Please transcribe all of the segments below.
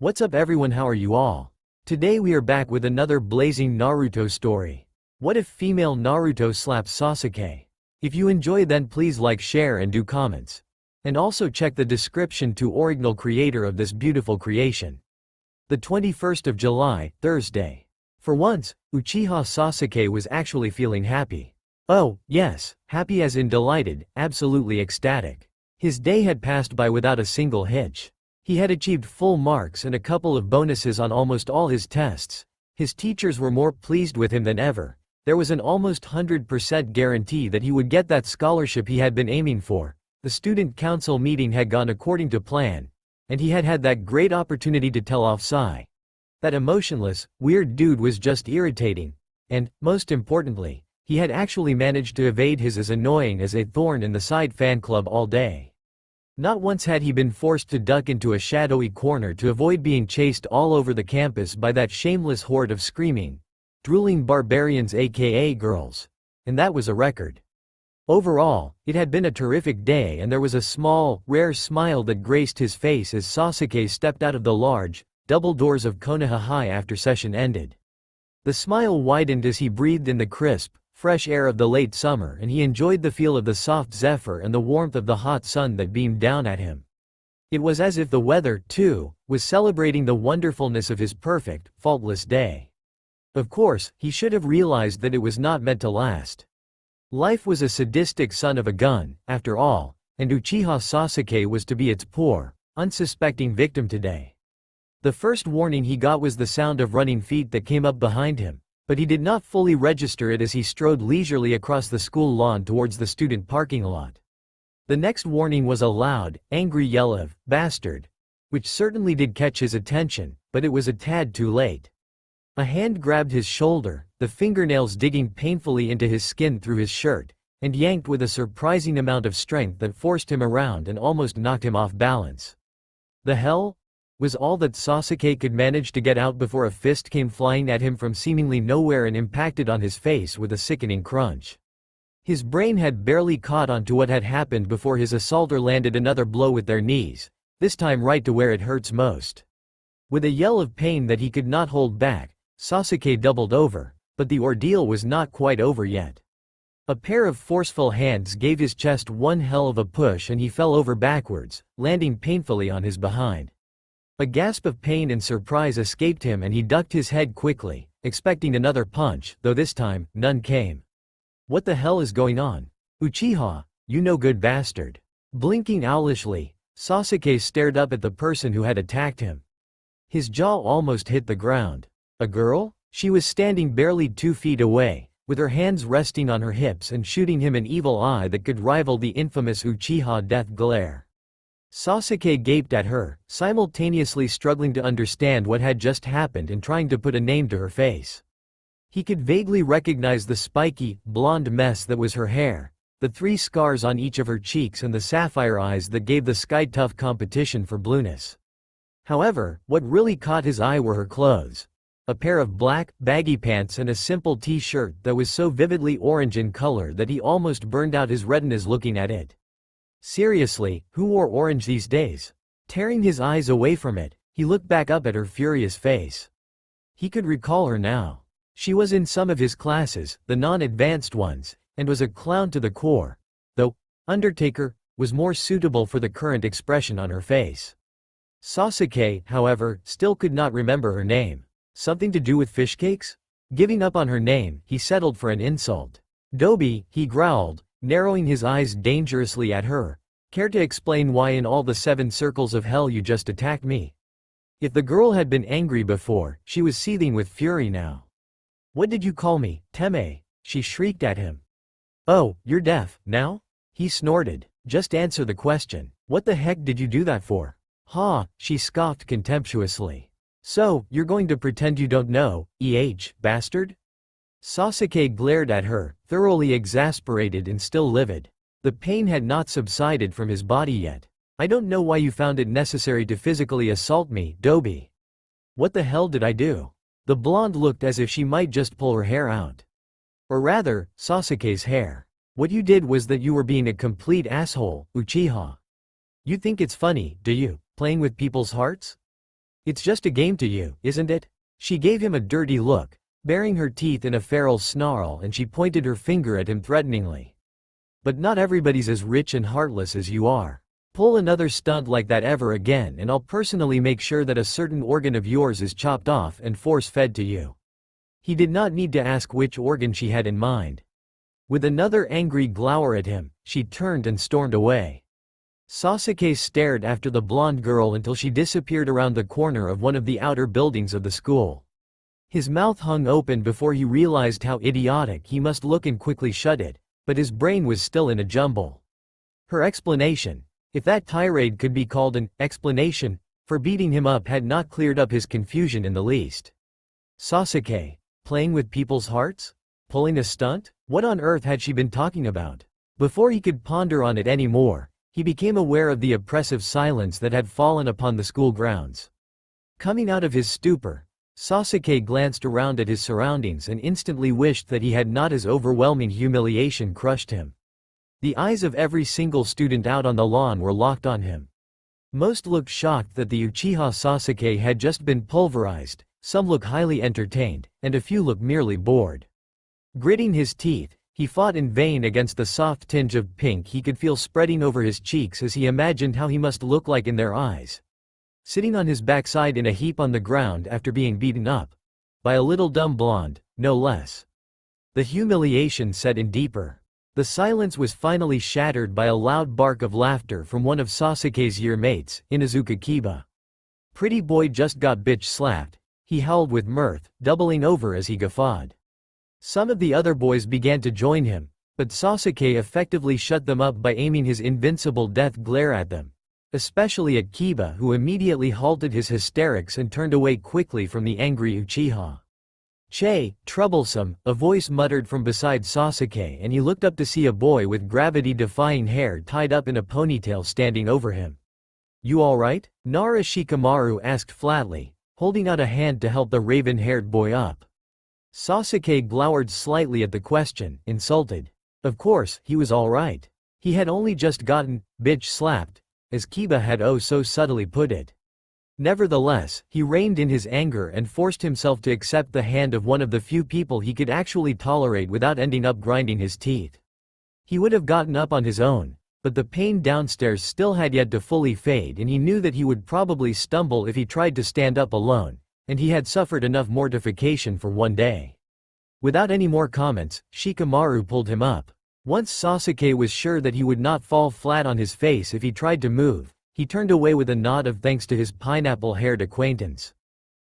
What's up everyone, how are you all? Today we are back with another blazing Naruto story. What if female Naruto slaps Sasuke? If you enjoy then please like, share and do comments. And also check the description to original creator of this beautiful creation. The 21st of July, Thursday. For once, Uchiha Sasuke was actually feeling happy. Oh, yes, happy as in delighted, absolutely ecstatic. His day had passed by without a single hitch. He had achieved full marks and a couple of bonuses on almost all his tests. His teachers were more pleased with him than ever. There was an almost 100% guarantee that he would get that scholarship he had been aiming for. The student council meeting had gone according to plan, and he had had that great opportunity to tell off Sai. That emotionless, weird dude was just irritating, and, most importantly, he had actually managed to evade his as annoying as a thorn in the side fan club all day. Not once had he been forced to duck into a shadowy corner to avoid being chased all over the campus by that shameless horde of screaming, drooling barbarians aka girls. And that was a record. Overall, it had been a terrific day and there was a small, rare smile that graced his face as Sasuke stepped out of the large, double doors of Konoha High after session ended. The smile widened as he breathed in the crisp, fresh air of the late summer and he enjoyed the feel of the soft zephyr and the warmth of the hot sun that beamed down at him. It was as if the weather, too, was celebrating the wonderfulness of his perfect, faultless day. Of course, he should have realized that it was not meant to last. Life was a sadistic son of a gun, after all, and Uchiha Sasuke was to be its poor, unsuspecting victim today. The first warning he got was the sound of running feet that came up behind him, but he did not fully register it as he strode leisurely across the school lawn towards the student parking lot. The next warning was a loud, angry yell of, "Bastard!" which certainly did catch his attention, but it was a tad too late. A hand grabbed his shoulder, the fingernails digging painfully into his skin through his shirt, and yanked with a surprising amount of strength that forced him around and almost knocked him off balance. The hell? Was all that Sasuke could manage to get out before a fist came flying at him from seemingly nowhere and impacted on his face with a sickening crunch. His brain had barely caught on to what had happened before his assaulter landed another blow with their knees, this time right to where it hurts most. With a yell of pain that he could not hold back, Sasuke doubled over, but the ordeal was not quite over yet. A pair of forceful hands gave his chest one hell of a push and he fell over backwards, landing painfully on his behind. A gasp of pain and surprise escaped him and he ducked his head quickly, expecting another punch, though this time, none came. What the hell is going on? Uchiha, you no good bastard. Blinking owlishly, Sasuke stared up at the person who had attacked him. His jaw almost hit the ground. A girl? She was standing barely 2 feet away, with her hands resting on her hips and shooting him an evil eye that could rival the infamous Uchiha death glare. Sasuke gaped at her, simultaneously struggling to understand what had just happened and trying to put a name to her face. He could vaguely recognize the spiky, blonde mess that was her hair, the 3 scars on each of her cheeks and the sapphire eyes that gave the sky tough competition for blueness. However, what really caught his eye were her clothes. A pair of black, baggy pants and a simple t-shirt that was so vividly orange in color that he almost burned out his retinas looking at it. Seriously, who wore orange these days? Tearing his eyes away from it, he looked back up at her furious face. He could recall her now. She was in some of his classes, the non-advanced ones, and was a clown to the core, though Undertaker was more suitable for the current expression on her face. Sasuke, however, still could not remember her name. Something to do with fish cakes? Giving up on her name, he settled for an insult. "Dobi," he growled, narrowing his eyes dangerously at her. "Care to explain why in all the 7 circles of hell you just attacked me?" If the girl had been angry before, she was seething with fury now. "What did you call me, Teme?" she shrieked at him. "Oh, you're deaf, now?" he snorted. "Just answer the question. What the heck did you do that for?" "Ha," she scoffed contemptuously. "So, you're going to pretend you don't know, bastard?" Sasuke glared at her, thoroughly exasperated and still livid. The pain had not subsided from his body yet. "I don't know why you found it necessary to physically assault me, Dobi." "What the hell did I do?" The blonde looked as if she might just pull her hair out. Or rather, Sasuke's hair. "What you did was that you were being a complete asshole, Uchiha. You think it's funny, do you, playing with people's hearts?" It's just a game to you, isn't it? She gave him a dirty look, baring her teeth in a feral snarl, and she pointed her finger at him threateningly. But not everybody's as rich and heartless as you are. Pull another stunt like that ever again and I'll personally make sure that a certain organ of yours is chopped off and force-fed to you. He did not need to ask which organ she had in mind. With another angry glower at him, she turned and stormed away. Sasuke stared after the blonde girl until she disappeared around the corner of one of the outer buildings of the school. His mouth hung open before he realized how idiotic he must look and quickly shut it, but his brain was still in a jumble. Her explanation, if that tirade could be called an explanation, for beating him up had not cleared up his confusion in the least. Sasuke, playing with people's hearts? Pulling a stunt? What on earth had she been talking about? Before he could ponder on it anymore, he became aware of the oppressive silence that had fallen upon the school grounds. Coming out of his stupor, Sasuke glanced around at his surroundings and instantly wished that he had not, as overwhelming humiliation crushed him. The eyes of every single student out on the lawn were locked on him. Most looked shocked that the Uchiha Sasuke had just been pulverized, some looked highly entertained, and a few looked merely bored. Gritting his teeth, he fought in vain against the soft tinge of pink he could feel spreading over his cheeks as he imagined how he must look like in their eyes. Sitting on his backside in a heap on the ground after being beaten up. By a little dumb blonde, no less. The humiliation set in deeper. The silence was finally shattered by a loud bark of laughter from one of Sasuke's year mates, Inuzuka Kiba. Pretty boy just got bitch slapped, he howled with mirth, doubling over as he guffawed. Some of the other boys began to join him, but Sasuke effectively shut them up by aiming his invincible death glare at them. Especially at Kiba, who immediately halted his hysterics and turned away quickly from the angry Uchiha. "Che, troublesome," a voice muttered from beside Sasuke, and he looked up to see a boy with gravity-defying hair tied up in a ponytail standing over him. "You alright?" Nara Shikamaru asked flatly, holding out a hand to help the raven-haired boy up. Sasuke glowered slightly at the question, insulted. Of course, he was alright. He had only just gotten bitch slapped, as Kiba had oh so subtly put it. Nevertheless, he reined in his anger and forced himself to accept the hand of one of the few people he could actually tolerate without ending up grinding his teeth. He would have gotten up on his own, but the pain downstairs still had yet to fully fade, and he knew that he would probably stumble if he tried to stand up alone, and he had suffered enough mortification for one day. Without any more comments, Shikamaru pulled him up. Once Sasuke was sure that he would not fall flat on his face if he tried to move, he turned away with a nod of thanks to his pineapple-haired acquaintance.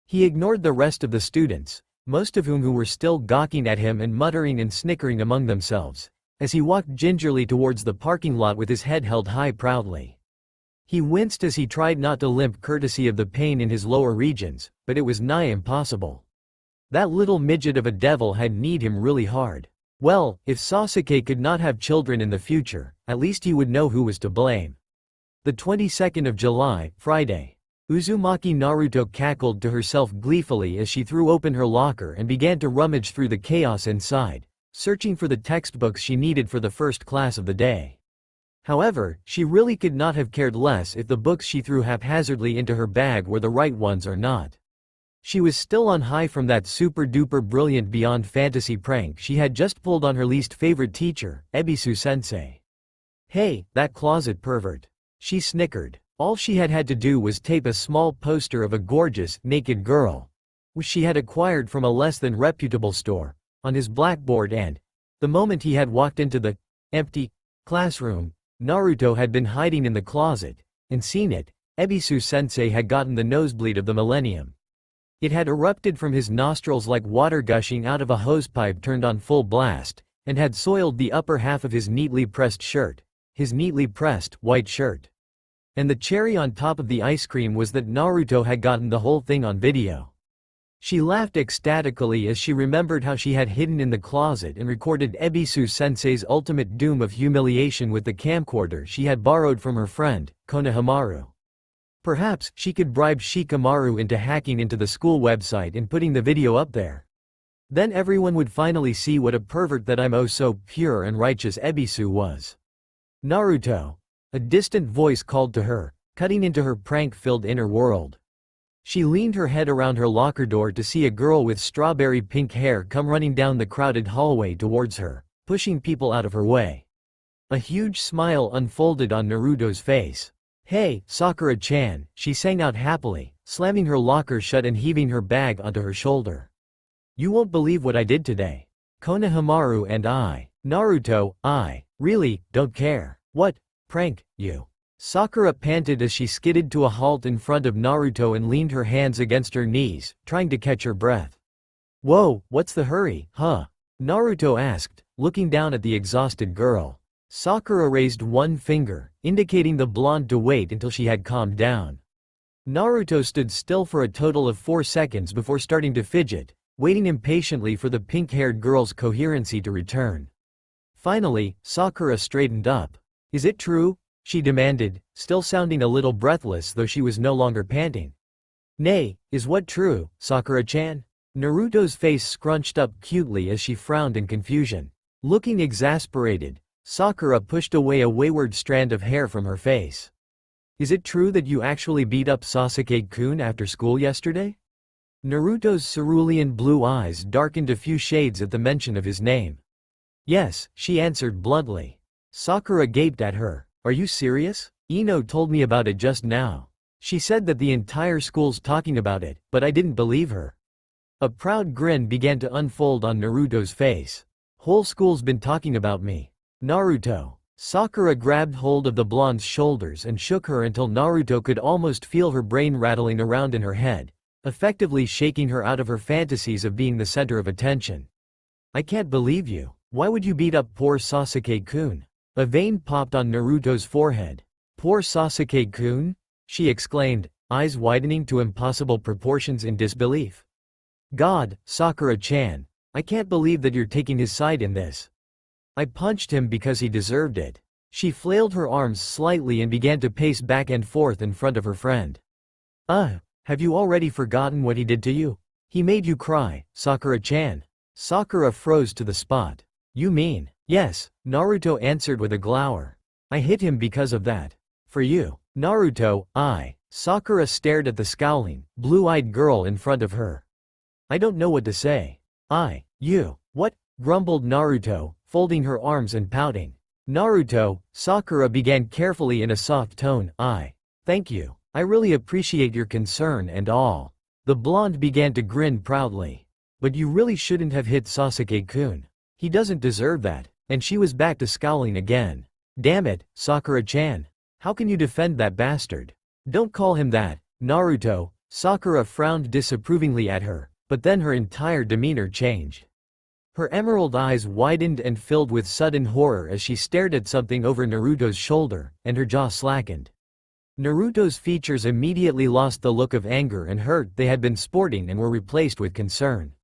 He ignored the rest of the students, most of whom were still gawking at him and muttering and snickering among themselves, as he walked gingerly towards the parking lot with his head held high proudly. He winced as he tried not to limp courtesy of the pain in his lower regions, but it was nigh impossible. That little midget of a devil had kneed him really hard. Well, if Sasuke could not have children in the future, at least he would know who was to blame. The 22nd of July, Friday. Uzumaki Naruto cackled to herself gleefully as she threw open her locker and began to rummage through the chaos inside, searching for the textbooks she needed for the first class of the day. However, she really could not have cared less if the books she threw haphazardly into her bag were the right ones or not. She was still on high from that super-duper brilliant beyond fantasy prank she had just pulled on her least favorite teacher, Ebisu-sensei. "Hey, that closet pervert," she snickered. All she had to do was tape a small poster of a gorgeous, naked girl, which she had acquired from a less than reputable store, on his blackboard, and, the moment he had walked into the empty classroom, Naruto had been hiding in the closet, and seen it. Ebisu-sensei had gotten the nosebleed of the millennium. It had erupted from his nostrils like water gushing out of a hosepipe turned on full blast, and had soiled the upper half of his neatly pressed shirt, his neatly pressed, white shirt. And the cherry on top of the ice cream was that Naruto had gotten the whole thing on video. She laughed ecstatically as she remembered how she had hidden in the closet and recorded Ebisu-sensei's ultimate doom of humiliation with the camcorder she had borrowed from her friend, Konohamaru. Perhaps she could bribe Shikamaru into hacking into the school website and putting the video up there. Then everyone would finally see what a pervert that I'm oh so pure and righteous Ebisu was. "Naruto," a distant voice called to her, cutting into her prank-filled inner world. She leaned her head around her locker door to see a girl with strawberry pink hair come running down the crowded hallway towards her, pushing people out of her way. A huge smile unfolded on Naruto's face. "Hey, Sakura-chan," she sang out happily, slamming her locker shut and heaving her bag onto her shoulder. "You won't believe what I did today. Konohamaru and I, Naruto, I really don't care." "What? Prank, you?" Sakura panted as she skidded to a halt in front of Naruto and leaned her hands against her knees, trying to catch her breath. "Whoa, what's the hurry, huh?" Naruto asked, looking down at the exhausted girl. Sakura raised one finger, indicating the blonde to wait until she had calmed down. Naruto stood still for a total of 4 seconds before starting to fidget, waiting impatiently for the pink-haired girl's coherency to return. Finally, Sakura straightened up. "Is it true?" she demanded, still sounding a little breathless though she was no longer panting. "Nay, is what true, Sakura-chan?" Naruto's face scrunched up cutely as she frowned in confusion. Looking exasperated, Sakura pushed away a wayward strand of hair from her face. "Is it true that you actually beat up Sasuke-kun after school yesterday?" Naruto's cerulean blue eyes darkened a few shades at the mention of his name. "Yes," she answered bluntly. Sakura gaped at her. "Are you serious? Ino told me about it just now. She said that the entire school's talking about it, but I didn't believe her." A proud grin began to unfold on Naruto's face. "Whole school's been talking about me. Naruto." Sakura grabbed hold of the blonde's shoulders and shook her until Naruto could almost feel her brain rattling around in her head, effectively shaking her out of her fantasies of being the center of attention. "I can't believe you. Why would you beat up poor Sasuke-kun?" A vein popped on Naruto's forehead. "Poor Sasuke-kun?" she exclaimed, eyes widening to impossible proportions in disbelief. "God, Sakura-chan, I can't believe that you're taking his side in this. I punched him because he deserved it." She flailed her arms slightly and began to pace back and forth in front of her friend. Have you already forgotten what he did to you? He made you cry, Sakura-chan." Sakura froze to the spot. "You mean?" "Yes," Naruto answered with a glower. "I hit him because of that. For you." "Naruto, I." Sakura stared at the scowling, blue-eyed girl in front of her. "I don't know what to say." You. What?" grumbled Naruto, folding her arms and pouting. "Naruto," Sakura began carefully in a soft tone, Thank you. I really appreciate your concern and all." The blonde began to grin proudly. "But you really shouldn't have hit Sasuke-kun. He doesn't deserve that." And she was back to scowling again. "Damn it, Sakura-chan. How can you defend that bastard?" "Don't call him that, Naruto." Sakura frowned disapprovingly at her, but then her entire demeanor changed. Her emerald eyes widened and filled with sudden horror as she stared at something over Naruto's shoulder, and her jaw slackened. Naruto's features immediately lost the look of anger and hurt they had been sporting and were replaced with concern.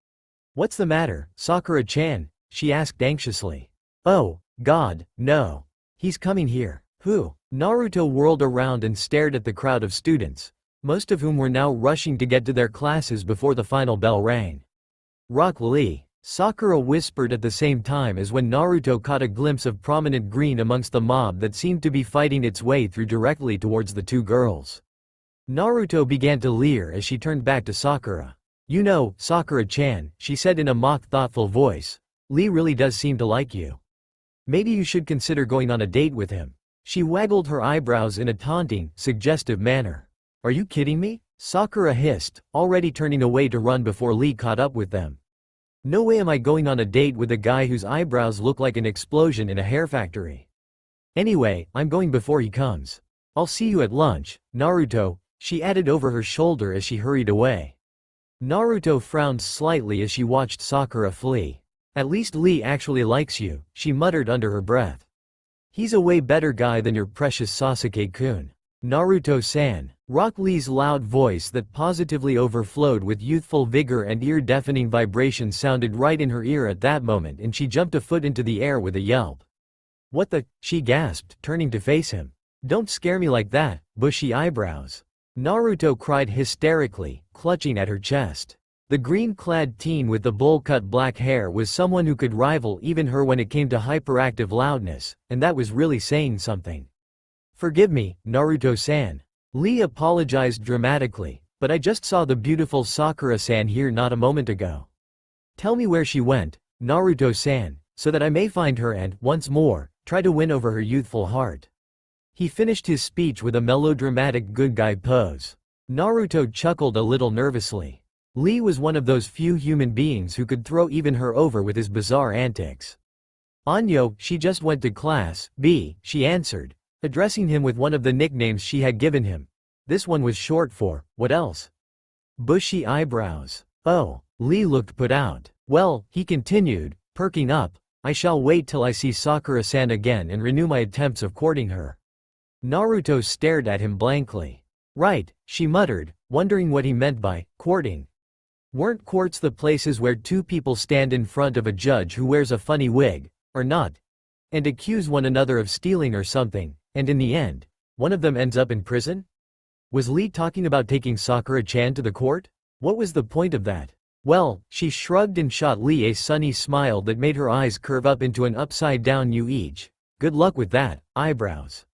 "What's the matter, Sakura-chan?" she asked anxiously. "Oh, God, no. He's coming here." "Who?" Naruto whirled around and stared at the crowd of students, most of whom were now rushing to get to their classes before the final bell rang. "Rock Lee," Sakura whispered at the same time as when Naruto caught a glimpse of prominent green amongst the mob that seemed to be fighting its way through directly towards the two girls. Naruto began to leer as she turned back to Sakura. "You know, Sakura-chan," she said in a mock thoughtful voice, "Lee really does seem to like you. Maybe you should consider going on a date with him." She waggled her eyebrows in a taunting, suggestive manner. "Are you kidding me?" Sakura hissed, already turning away to run before Lee caught up with them. "No way am I going on a date with a guy whose eyebrows look like an explosion in a hair factory. Anyway, I'm going before he comes. I'll see you at lunch, Naruto," she added over her shoulder as she hurried away. Naruto frowned slightly as she watched Sakura flee. "At least Lee actually likes you," she muttered under her breath. "He's a way better guy than your precious Sasuke-kun. Naruto-san." Rock Lee's loud voice that positively overflowed with youthful vigor and ear-deafening vibration sounded right in her ear at that moment, and she jumped a foot into the air with a yelp. "What the?" she gasped, turning to face him. "Don't scare me like that, bushy eyebrows." Naruto cried hysterically, clutching at her chest. The green-clad teen with the bowl-cut black hair was someone who could rival even her when it came to hyperactive loudness, and that was really saying something. "Forgive me, Naruto-san." Lee apologized dramatically, But I just saw the beautiful Sakura-san here not a moment ago. Tell me where she went, Naruto-san, so that I may find her and, once more, try to win over her youthful heart." He finished his speech with a melodramatic good guy pose. Naruto chuckled a little nervously. Lee was one of those few human beings who could throw even her over with his bizarre antics. "Anyo, she just went to class B," she answered, addressing him with one of the nicknames she had given him. This one was short for, what else? Bushy eyebrows. Oh, Lee looked put out. "Well," he continued, perking up, "I shall wait till I see Sakura-san again and renew my attempts of courting her." Naruto stared at him blankly. "Right," she muttered, wondering what he meant by courting. Weren't courts the places where two people stand in front of a judge who wears a funny wig, or not, and accuse one another of stealing or something, and in the end, one of them ends up in prison? Was Lee talking about taking Sakura-chan to the court? What was the point of that? Well, she shrugged and shot Lee a sunny smile that made her eyes curve up into an upside-down U-each. "Good luck with that, eyebrows."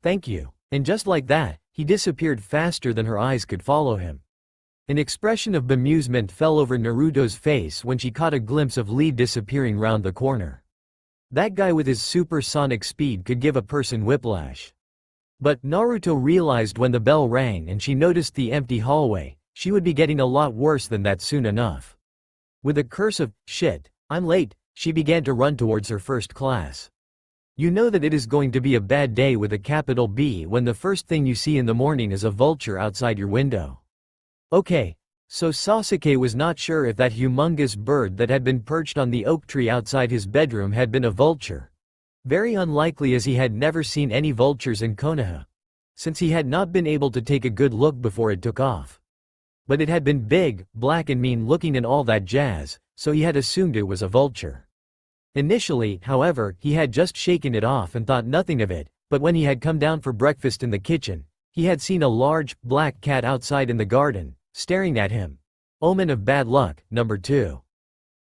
"Thank you." And just like that, he disappeared faster than her eyes could follow him. An expression of bemusement fell over Naruto's face when she caught a glimpse of Lee disappearing round the corner. That guy with his supersonic speed could give a person whiplash. But Naruto realized when the bell rang and she noticed the empty hallway, she would be getting a lot worse than that soon enough. With a curse of, "Shit, I'm late," she began to run towards her first class. You know that it is going to be a bad day with a capital B when the first thing you see in the morning is a vulture outside your window. Okay, so Sasuke was not sure if that humongous bird that had been perched on the oak tree outside his bedroom had been a vulture. Very unlikely, as he had never seen any vultures in Konoha, since he had not been able to take a good look before it took off. But it had been big, black and mean looking and all that jazz, so he had assumed it was a vulture. Initially, however, he had just shaken it off and thought nothing of it, but when he had come down for breakfast in the kitchen, he had seen a large, black cat outside in the garden, staring at him. Omen of bad luck, number 2.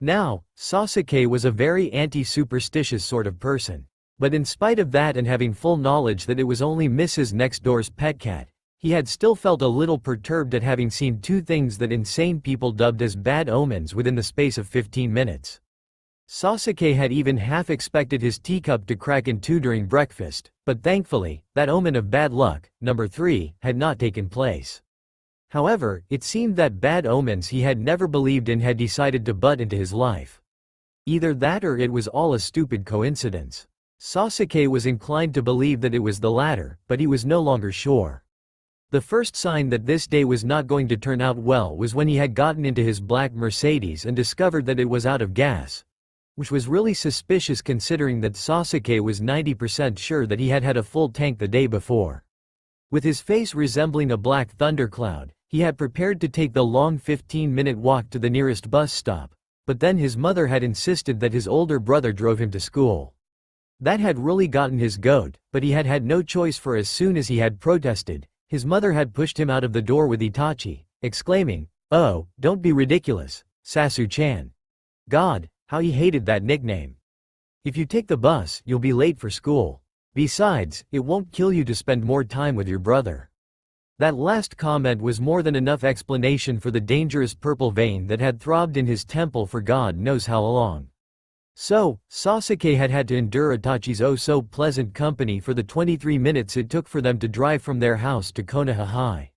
Now, Sasuke was a very anti-superstitious sort of person. But in spite of that and having full knowledge that it was only Mrs. Next Door's pet cat, he had still felt a little perturbed at having seen two things that insane people dubbed as bad omens within the space of 15 minutes. Sasuke had even half expected his teacup to crack in two during breakfast, but thankfully, that omen of bad luck, number 3, had not taken place. However, it seemed that bad omens he had never believed in had decided to butt into his life. Either that or it was all a stupid coincidence. Sasuke was inclined to believe that it was the latter, but he was no longer sure. The first sign that this day was not going to turn out well was when he had gotten into his black Mercedes and discovered that it was out of gas, which was really suspicious considering that Sasuke was 90% sure that he had had a full tank the day before. With his face resembling a black thundercloud, he had prepared to take the long 15-minute walk to the nearest bus stop, but then his mother had insisted that his older brother drove him to school. That had really gotten his goat, but he had had no choice, for as soon as he had protested, his mother had pushed him out of the door with Itachi, exclaiming, "Oh, don't be ridiculous, Sasu-chan." God, how he hated that nickname. "If you take the bus, you'll be late for school. Besides, it won't kill you to spend more time with your brother." That last comment was more than enough explanation for the dangerous purple vein that had throbbed in his temple for God knows how long. So, Sasuke had had to endure Itachi's oh-so-pleasant company for the 23 minutes it took for them to drive from their house to Konoha High.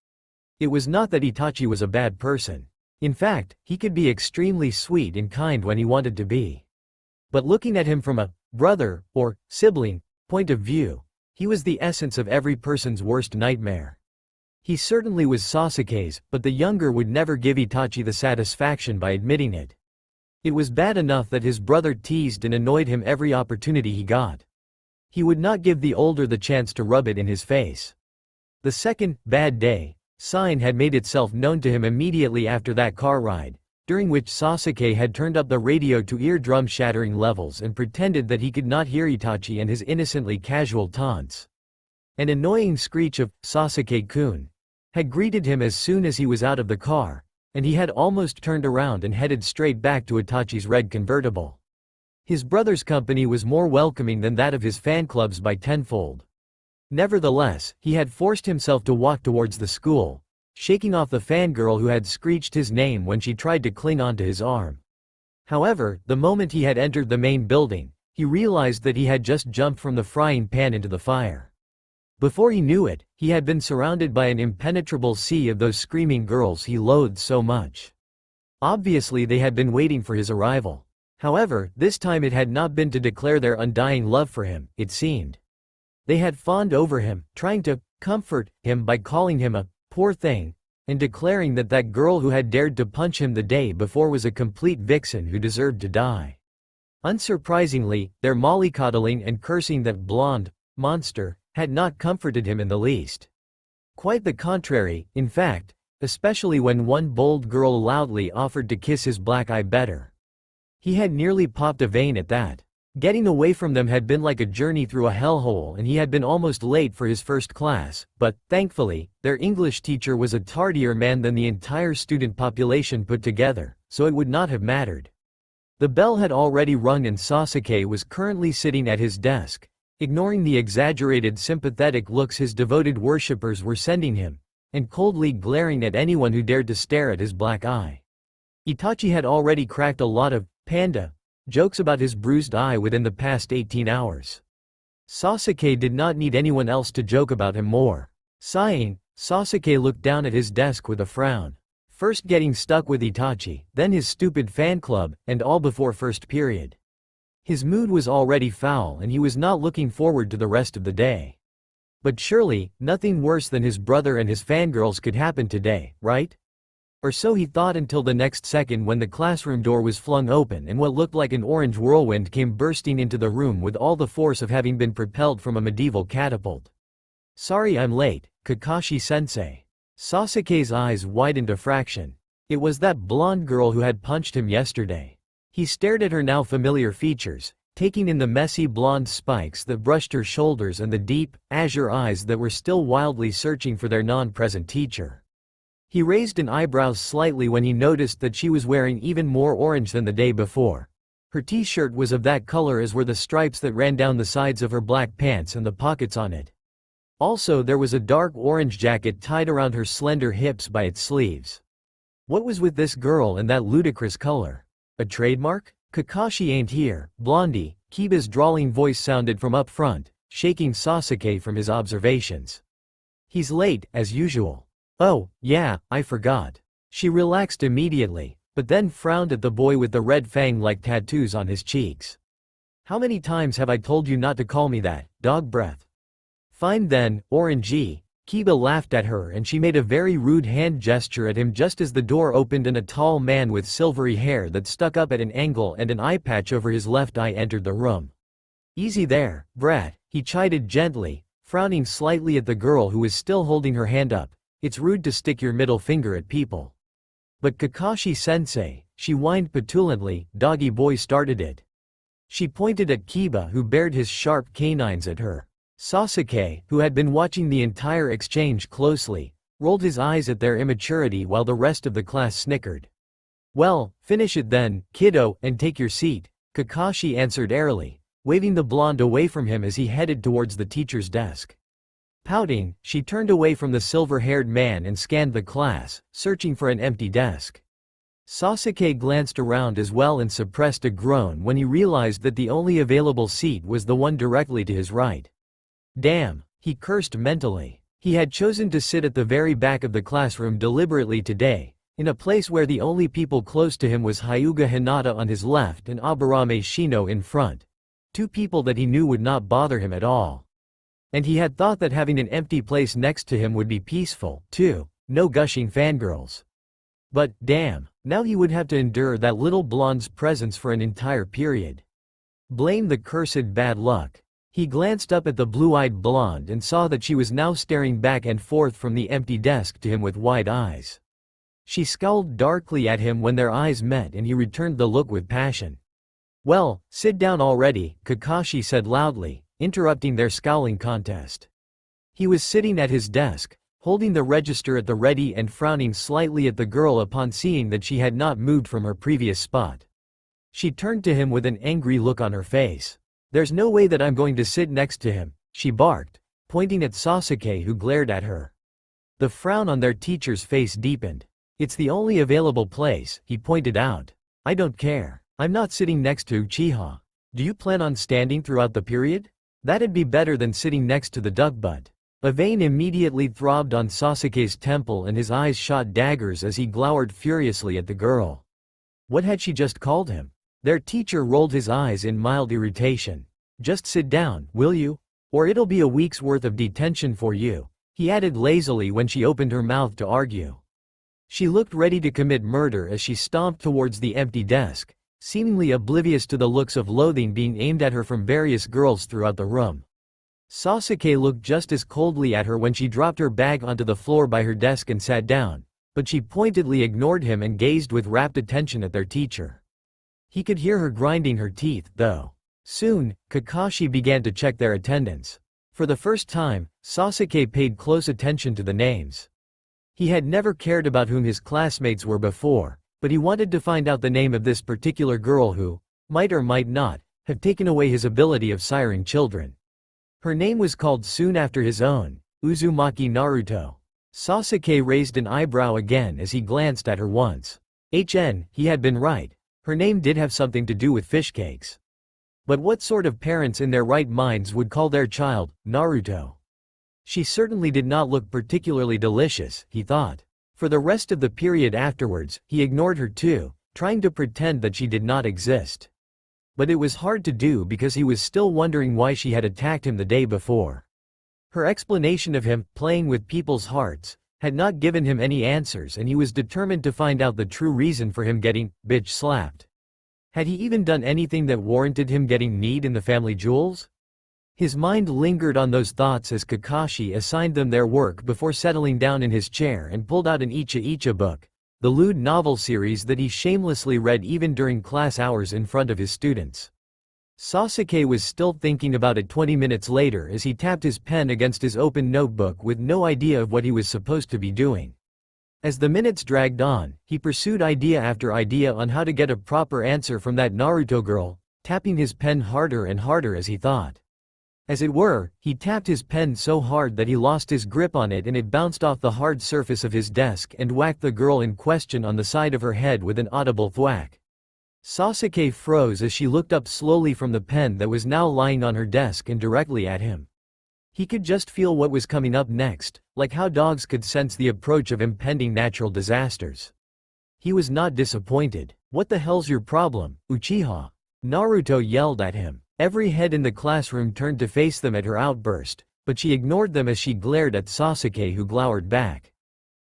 It was not that Itachi was a bad person. In fact, he could be extremely sweet and kind when he wanted to be. But looking at him from a brother, or sibling, point of view, he was the essence of every person's worst nightmare. He certainly was Sasuke's, but the younger would never give Itachi the satisfaction by admitting it. It was bad enough that his brother teased and annoyed him every opportunity he got. He would not give the older the chance to rub it in his face. The second bad day sign had made itself known to him immediately after that car ride, during which Sasuke had turned up the radio to eardrum-shattering levels and pretended that he could not hear Itachi and his innocently casual taunts. An annoying screech of "Sasuke-kun" had greeted him as soon as he was out of the car, and he had almost turned around and headed straight back to Itachi's red convertible. His brother's company was more welcoming than that of his fan clubs by tenfold. Nevertheless, he had forced himself to walk towards the school, shaking off the fangirl who had screeched his name when she tried to cling onto his arm. However, the moment he had entered the main building, he realized that he had just jumped from the frying pan into the fire. Before he knew it, he had been surrounded by an impenetrable sea of those screaming girls he loathed so much. Obviously they had been waiting for his arrival. However, this time it had not been to declare their undying love for him, it seemed. They had fawned over him, trying to comfort him by calling him a poor thing, and declaring that that girl who had dared to punch him the day before was a complete vixen who deserved to die. Unsurprisingly, their mollycoddling and cursing that blonde monster had not comforted him in the least. Quite the contrary, in fact, especially when one bold girl loudly offered to kiss his black eye better. He had nearly popped a vein at that. Getting away from them had been like a journey through a hellhole, and he had been almost late for his first class, but, thankfully, their English teacher was a tardier man than the entire student population put together, so it would not have mattered. The bell had already rung and Sasuke was currently sitting at his desk, ignoring the exaggerated sympathetic looks his devoted worshippers were sending him, and coldly glaring at anyone who dared to stare at his black eye. Itachi had already cracked a lot of panda jokes about his bruised eye within the past 18 hours. Sasuke did not need anyone else to joke about him more. Sighing, Sasuke looked down at his desk with a frown. First getting stuck with Itachi, then his stupid fan club, and all before first period. His mood was already foul and he was not looking forward to the rest of the day. But surely, nothing worse than his brother and his fangirls could happen today, right? Or so he thought until the next second when the classroom door was flung open and what looked like an orange whirlwind came bursting into the room with all the force of having been propelled from a medieval catapult. "Sorry I'm late, Kakashi-sensei." Sasuke's eyes widened a fraction. It was that blonde girl who had punched him yesterday. He stared at her now familiar features, taking in the messy blonde spikes that brushed her shoulders and the deep, azure eyes that were still wildly searching for their non-present teacher. He raised an eyebrow slightly when he noticed that she was wearing even more orange than the day before. Her t-shirt was of that color as were the stripes that ran down the sides of her black pants and the pockets on it. Also there was a dark orange jacket tied around her slender hips by its sleeves. What was with this girl and that ludicrous color? A trademark? "Kakashi ain't here, Blondie," Kiba's drawling voice sounded from up front, shaking Sasuke from his observations. "He's late, as usual." "Oh, yeah, I forgot." She relaxed immediately, but then frowned at the boy with the red fang-like tattoos on his cheeks. "How many times have I told you not to call me that, dog breath?" "Fine then, Orangey." Kiba laughed at her and she made a very rude hand gesture at him just as the door opened and a tall man with silvery hair that stuck up at an angle and an eye patch over his left eye entered the room. "Easy there, brat," he chided gently, frowning slightly at the girl who was still holding her hand up. "It's rude to stick your middle finger at people." "But Kakashi-sensei," she whined petulantly, "doggy boy started it." She pointed at Kiba who bared his sharp canines at her. Sasuke, who had been watching the entire exchange closely, rolled his eyes at their immaturity while the rest of the class snickered. "Well, finish it then, kiddo, and take your seat," Kakashi answered airily, waving the blonde away from him as he headed towards the teacher's desk. Pouting, she turned away from the silver-haired man and scanned the class, searching for an empty desk. Sasuke glanced around as well and suppressed a groan when he realized that the only available seat was the one directly to his right. Damn, he cursed mentally. He had chosen to sit at the very back of the classroom deliberately today, in a place where the only people close to him was Hyuga Hinata on his left and Aburame Shino in front. Two people that he knew would not bother him at all. And he had thought that having an empty place next to him would be peaceful, too, no gushing fangirls. But, damn, now he would have to endure that little blonde's presence for an entire period. Blame the cursed bad luck. He glanced up at the blue-eyed blonde and saw that she was now staring back and forth from the empty desk to him with wide eyes. She scowled darkly at him when their eyes met and he returned the look with passion. "Well, sit down already," Kakashi said loudly, interrupting their scowling contest. He was sitting at his desk, holding the register at the ready and frowning slightly at the girl upon seeing that she had not moved from her previous spot. She turned to him with an angry look on her face. "There's no way that I'm going to sit next to him," she barked, pointing at Sasuke who glared at her. The frown on their teacher's face deepened. "It's the only available place," he pointed out. "I don't care. I'm not sitting next to Uchiha. Do you plan on standing throughout the period? That'd be better than sitting next to the duck butt." A vein immediately throbbed on Sasuke's temple and his eyes shot daggers as he glowered furiously at the girl. What had she just called him? Their teacher rolled his eyes in mild irritation. "Just sit down, will you? Or it'll be a week's worth of detention for you," he added lazily when she opened her mouth to argue. She looked ready to commit murder as she stomped towards the empty desk, seemingly oblivious to the looks of loathing being aimed at her from various girls throughout the room. Sasuke looked just as coldly at her when she dropped her bag onto the floor by her desk and sat down, but she pointedly ignored him and gazed with rapt attention at their teacher. He could hear her grinding her teeth, though. Soon, Kakashi began to check their attendance. For the first time, Sasuke paid close attention to the names. He had never cared about whom his classmates were before, but he wanted to find out the name of this particular girl who, might or might not, have taken away his ability of siring children. Her name was called soon after his own, Uzumaki Naruto. Sasuke raised an eyebrow again as he glanced at her once. He had been right. Her name did have something to do with fish cakes. But what sort of parents in their right minds would call their child, Naruto? She certainly did not look particularly delicious, he thought. For the rest of the period afterwards, he ignored her too, trying to pretend that she did not exist. But it was hard to do because he was still wondering why she had attacked him the day before. Her explanation of him playing with people's hearts had not given him any answers, and he was determined to find out the true reason for him getting bitch slapped. Had he even done anything that warranted him getting kneed in the family jewels? His mind lingered on those thoughts as Kakashi assigned them their work before settling down in his chair and pulled out an Icha book, the lewd novel series that he shamelessly read even during class hours in front of his students. Sasuke was still thinking about it 20 minutes later as he tapped his pen against his open notebook with no idea of what he was supposed to be doing. As the minutes dragged on, he pursued idea after idea on how to get a proper answer from that Naruto girl, tapping his pen harder and harder as he thought. As it were, he tapped his pen so hard that he lost his grip on it and it bounced off the hard surface of his desk and whacked the girl in question on the side of her head with an audible thwack. Sasuke froze as she looked up slowly from the pen that was now lying on her desk and directly at him. He could just feel what was coming up next, like how dogs could sense the approach of impending natural disasters. He was not disappointed. "What the hell's your problem, Uchiha?" Naruto yelled at him. Every head in the classroom turned to face them at her outburst, but she ignored them as she glared at Sasuke, who glowered back.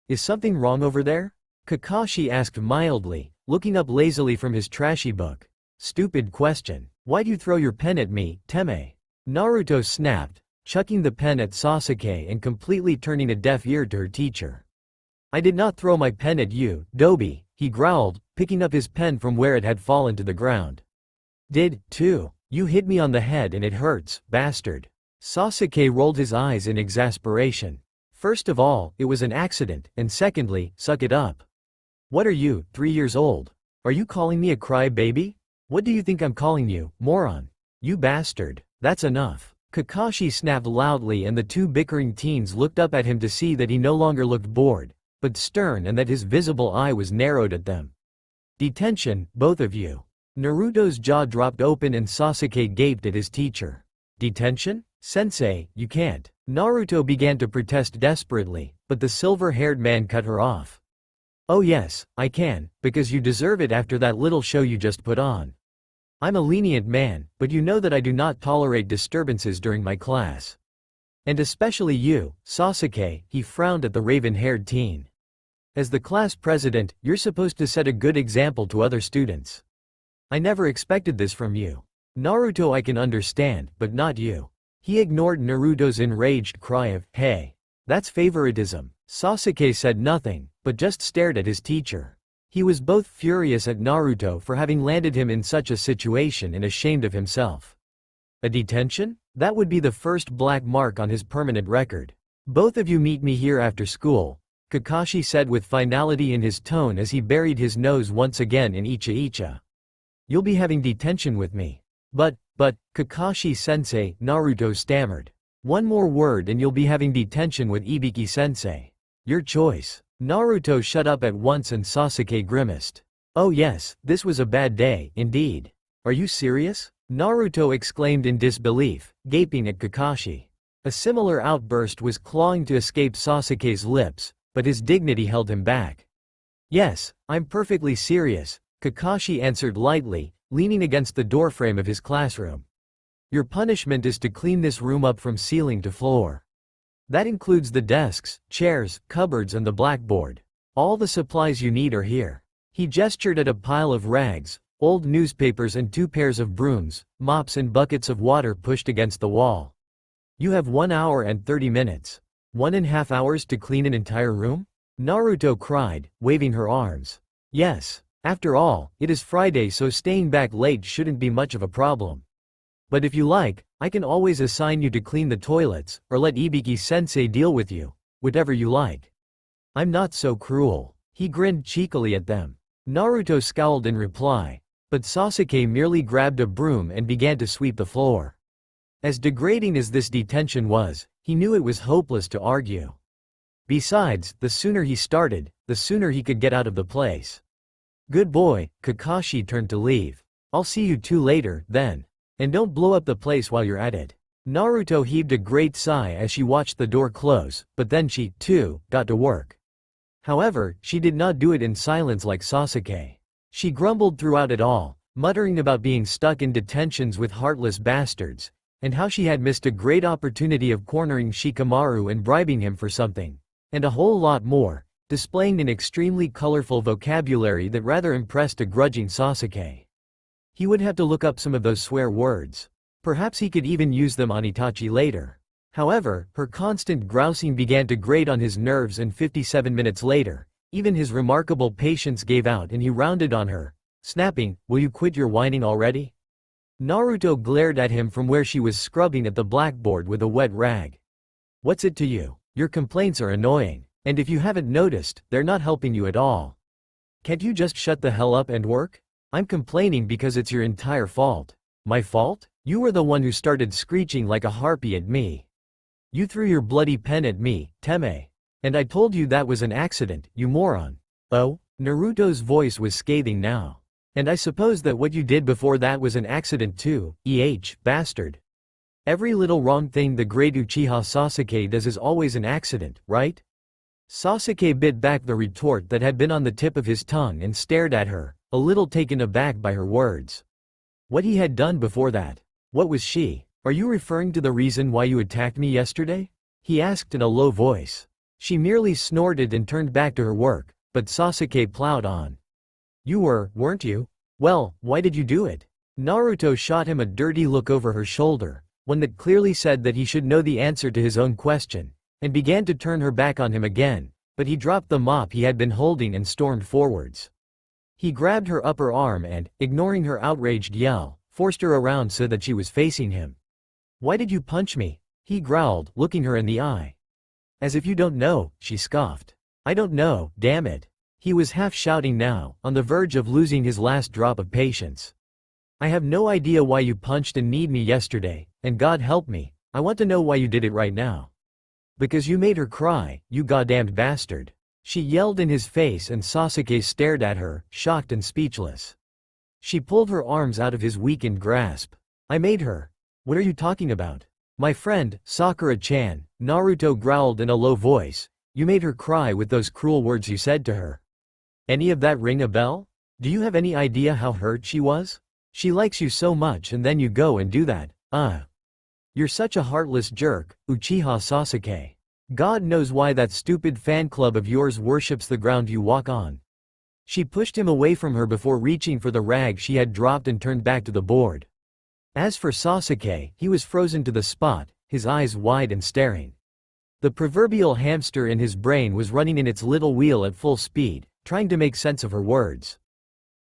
"Is something wrong over there?" Kakashi asked mildly, looking up lazily from his trashy book. "Stupid question. Why'd you throw your pen at me, Teme?" Naruto snapped, chucking the pen at Sasuke and completely turning a deaf ear to her teacher. "I did not throw my pen at you, Dobi," he growled, picking up his pen from where it had fallen to the ground. "Did, too. You hit me on the head and it hurts, bastard." Sasuke rolled his eyes in exasperation. "First of all, it was an accident, and secondly, suck it up. What are you, 3 years old? Are you calling me a crybaby? What do you think I'm calling you, moron? You bastard. That's enough." Kakashi snapped loudly and the two bickering teens looked up at him to see that he no longer looked bored, but stern, and that his visible eye was narrowed at them. "Detention, both of you." Naruto's jaw dropped open and Sasuke gaped at his teacher. "Detention? Sensei, you can't." Naruto began to protest desperately, but the silver-haired man cut her off. "Oh yes, I can, because you deserve it after that little show you just put on. I'm a lenient man, but you know that I do not tolerate disturbances during my class. And especially you, Sasuke," he frowned at the raven-haired teen. "As the class president, you're supposed to set a good example to other students. I never expected this from you. Naruto I can understand, but not you." He ignored Naruto's enraged cry of, "Hey! That's favoritism." Sasuke said nothing, but just stared at his teacher. He was both furious at Naruto for having landed him in such a situation and ashamed of himself. A detention? That would be the first black mark on his permanent record. "Both of you meet me here after school," Kakashi said with finality in his tone as he buried his nose once again in Icha. "You'll be having detention with me." But, Kakashi-sensei," Naruto stammered. "One more word and you'll be having detention with Ibiki-sensei." Your choice. Naruto shut up at once and Sasuke grimaced. Oh yes, this was a bad day, indeed. Are you serious? Naruto exclaimed in disbelief, gaping at Kakashi. A similar outburst was clawing to escape Sasuke's lips, but his dignity held him back. Yes, I'm perfectly serious, Kakashi answered lightly, leaning against the doorframe of his classroom. Your punishment is to clean this room up from ceiling to floor. That includes the desks, chairs, cupboards and the blackboard. All the supplies you need are here. He gestured at a pile of rags, old newspapers and 2 pairs of brooms, mops and buckets of water pushed against the wall. You have 1 hour and 30 minutes. 1.5 hours to clean an entire room? Naruto cried, waving her arms. Yes. After all, it is Friday, so staying back late shouldn't be much of a problem. But if you like, I can always assign you to clean the toilets, or let Ibiki-sensei deal with you. Whatever you like. I'm not so cruel. He grinned cheekily at them. Naruto scowled in reply. But Sasuke merely grabbed a broom and began to sweep the floor. As degrading as this detention was, he knew it was hopeless to argue. Besides, the sooner he started, the sooner he could get out of the place. Good boy, Kakashi turned to leave. I'll see you two later, then. And don't blow up the place while you're at it. Naruto heaved a great sigh as she watched the door close, but then she, too, got to work. However, she did not do it in silence like Sasuke. She grumbled throughout it all, muttering about being stuck in detentions with heartless bastards, and how she had missed a great opportunity of cornering Shikamaru and bribing him for something. And a whole lot more, displaying an extremely colorful vocabulary that rather impressed a grudging Sasuke. He would have to look up some of those swear words. Perhaps he could even use them on Itachi later. However, her constant grousing began to grate on his nerves, and 57 minutes later, even his remarkable patience gave out and he rounded on her, snapping, "Will you quit your whining already?" Naruto glared at him from where she was scrubbing at the blackboard with a wet rag. What's it to you? Your complaints are annoying, and if you haven't noticed, they're not helping you at all. Can't you just shut the hell up and work? I'm complaining because it's your entire fault. My fault? You were the one who started screeching like a harpy at me. You threw your bloody pen at me, Teme. And I told you that was an accident, you moron. Oh? Naruto's voice was scathing now. And I suppose that what you did before that was an accident too, bastard. Every little wrong thing the great Uchiha Sasuke does is always an accident, right? Sasuke bit back the retort that had been on the tip of his tongue and stared at her, a little taken aback by her words. What he had done before that? What was she? Are you referring to the reason why you attacked me yesterday? He asked in a low voice. She merely snorted and turned back to her work, but Sasuke plowed on. You weren't you? Well, why did you do it? Naruto shot him a dirty look over her shoulder, one that clearly said that he should know the answer to his own question, and began to turn her back on him again, but he dropped the mop he had been holding and stormed forwards. He grabbed her upper arm and, ignoring her outraged yell, forced her around so that she was facing him. Why did you punch me? He growled, looking her in the eye. As if you don't know, she scoffed. I don't know, damn it. He was half shouting now, on the verge of losing his last drop of patience. I have no idea why you punched and kneed me yesterday, and God help me, I want to know why you did it right now. Because you made her cry, you goddamned bastard. She yelled in his face and Sasuke stared at her, shocked and speechless. She pulled her arms out of his weakened grasp. I made her. What are you talking about? My friend, Sakura-chan, Naruto growled in a low voice. You made her cry with those cruel words you said to her. Any of that ring a bell? Do you have any idea how hurt she was? She likes you so much and then you go and do that, You're such a heartless jerk, Uchiha Sasuke. God knows why that stupid fan club of yours worships the ground you walk on. She pushed him away from her before reaching for the rag she had dropped and turned back to the board. As for Sasuke, he was frozen to the spot, his eyes wide and staring. The proverbial hamster in his brain was running in its little wheel at full speed, trying to make sense of her words.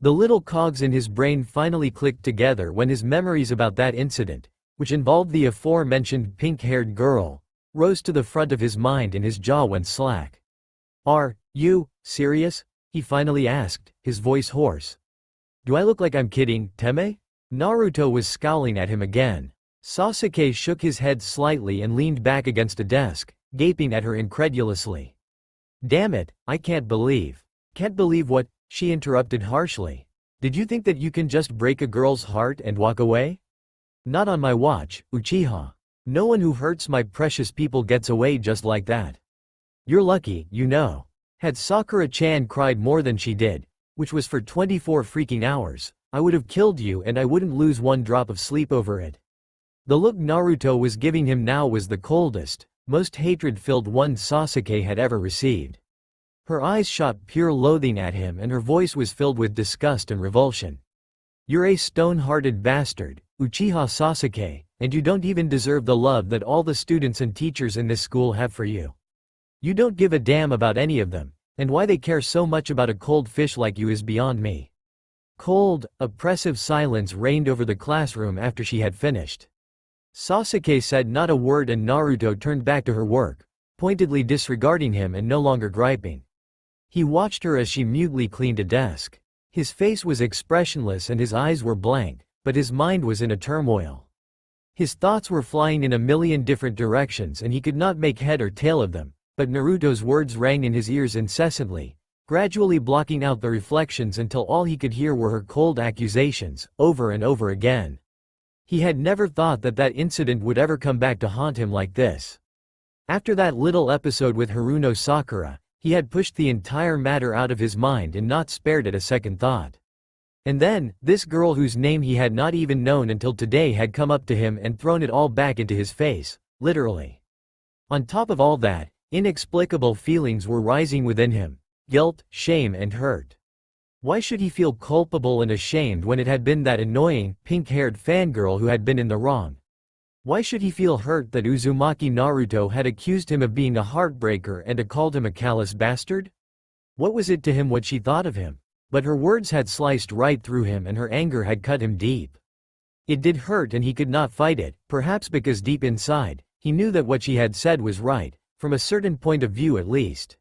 The little cogs in his brain finally clicked together when his memories about that incident, which involved the aforementioned pink-haired girl, rose to the front of his mind and his jaw went slack. Are you serious? He finally asked, his voice hoarse. Do I look like I'm kidding, Teme? Naruto was scowling at him again. Sasuke shook his head slightly and leaned back against a desk, gaping at her incredulously. Damn it, I can't believe. Can't believe what? She interrupted harshly. Did you think that you can just break a girl's heart and walk away? Not on my watch, Uchiha. No one who hurts my precious people gets away just like that. You're lucky, you know. Had Sakura-chan cried more than she did, which was for 24 freaking hours, I would have killed you and I wouldn't lose one drop of sleep over it. The look Naruto was giving him now was the coldest, most hatred-filled one Sasuke had ever received. Her eyes shot pure loathing at him and her voice was filled with disgust and revulsion. You're a stone-hearted bastard, Uchiha Sasuke, and you don't even deserve the love that all the students and teachers in this school have for you. You don't give a damn about any of them, and why they care so much about a cold fish like you is beyond me. Cold, oppressive silence reigned over the classroom after she had finished. Sasuke said not a word and Naruto turned back to her work, pointedly disregarding him and no longer griping. He watched her as she mutely cleaned a desk. His face was expressionless and his eyes were blank, but his mind was in a turmoil. His thoughts were flying in a million different directions and he could not make head or tail of them, but Naruto's words rang in his ears incessantly, gradually blocking out the reflections until all he could hear were her cold accusations, over and over again. He had never thought that that incident would ever come back to haunt him like this. After that little episode with Haruno Sakura, he had pushed the entire matter out of his mind and not spared it a second thought. And then, this girl whose name he had not even known until today had come up to him and thrown it all back into his face, literally. On top of all that, inexplicable feelings were rising within him, guilt, shame and hurt. Why should he feel culpable and ashamed when it had been that annoying, pink-haired fangirl who had been in the wrong? Why should he feel hurt that Uzumaki Naruto had accused him of being a heartbreaker and called him a callous bastard? What was it to him what she thought of him? But her words had sliced right through him and her anger had cut him deep. It did hurt and he could not fight it, perhaps because deep inside, he knew that what she had said was right, from a certain point of view at least.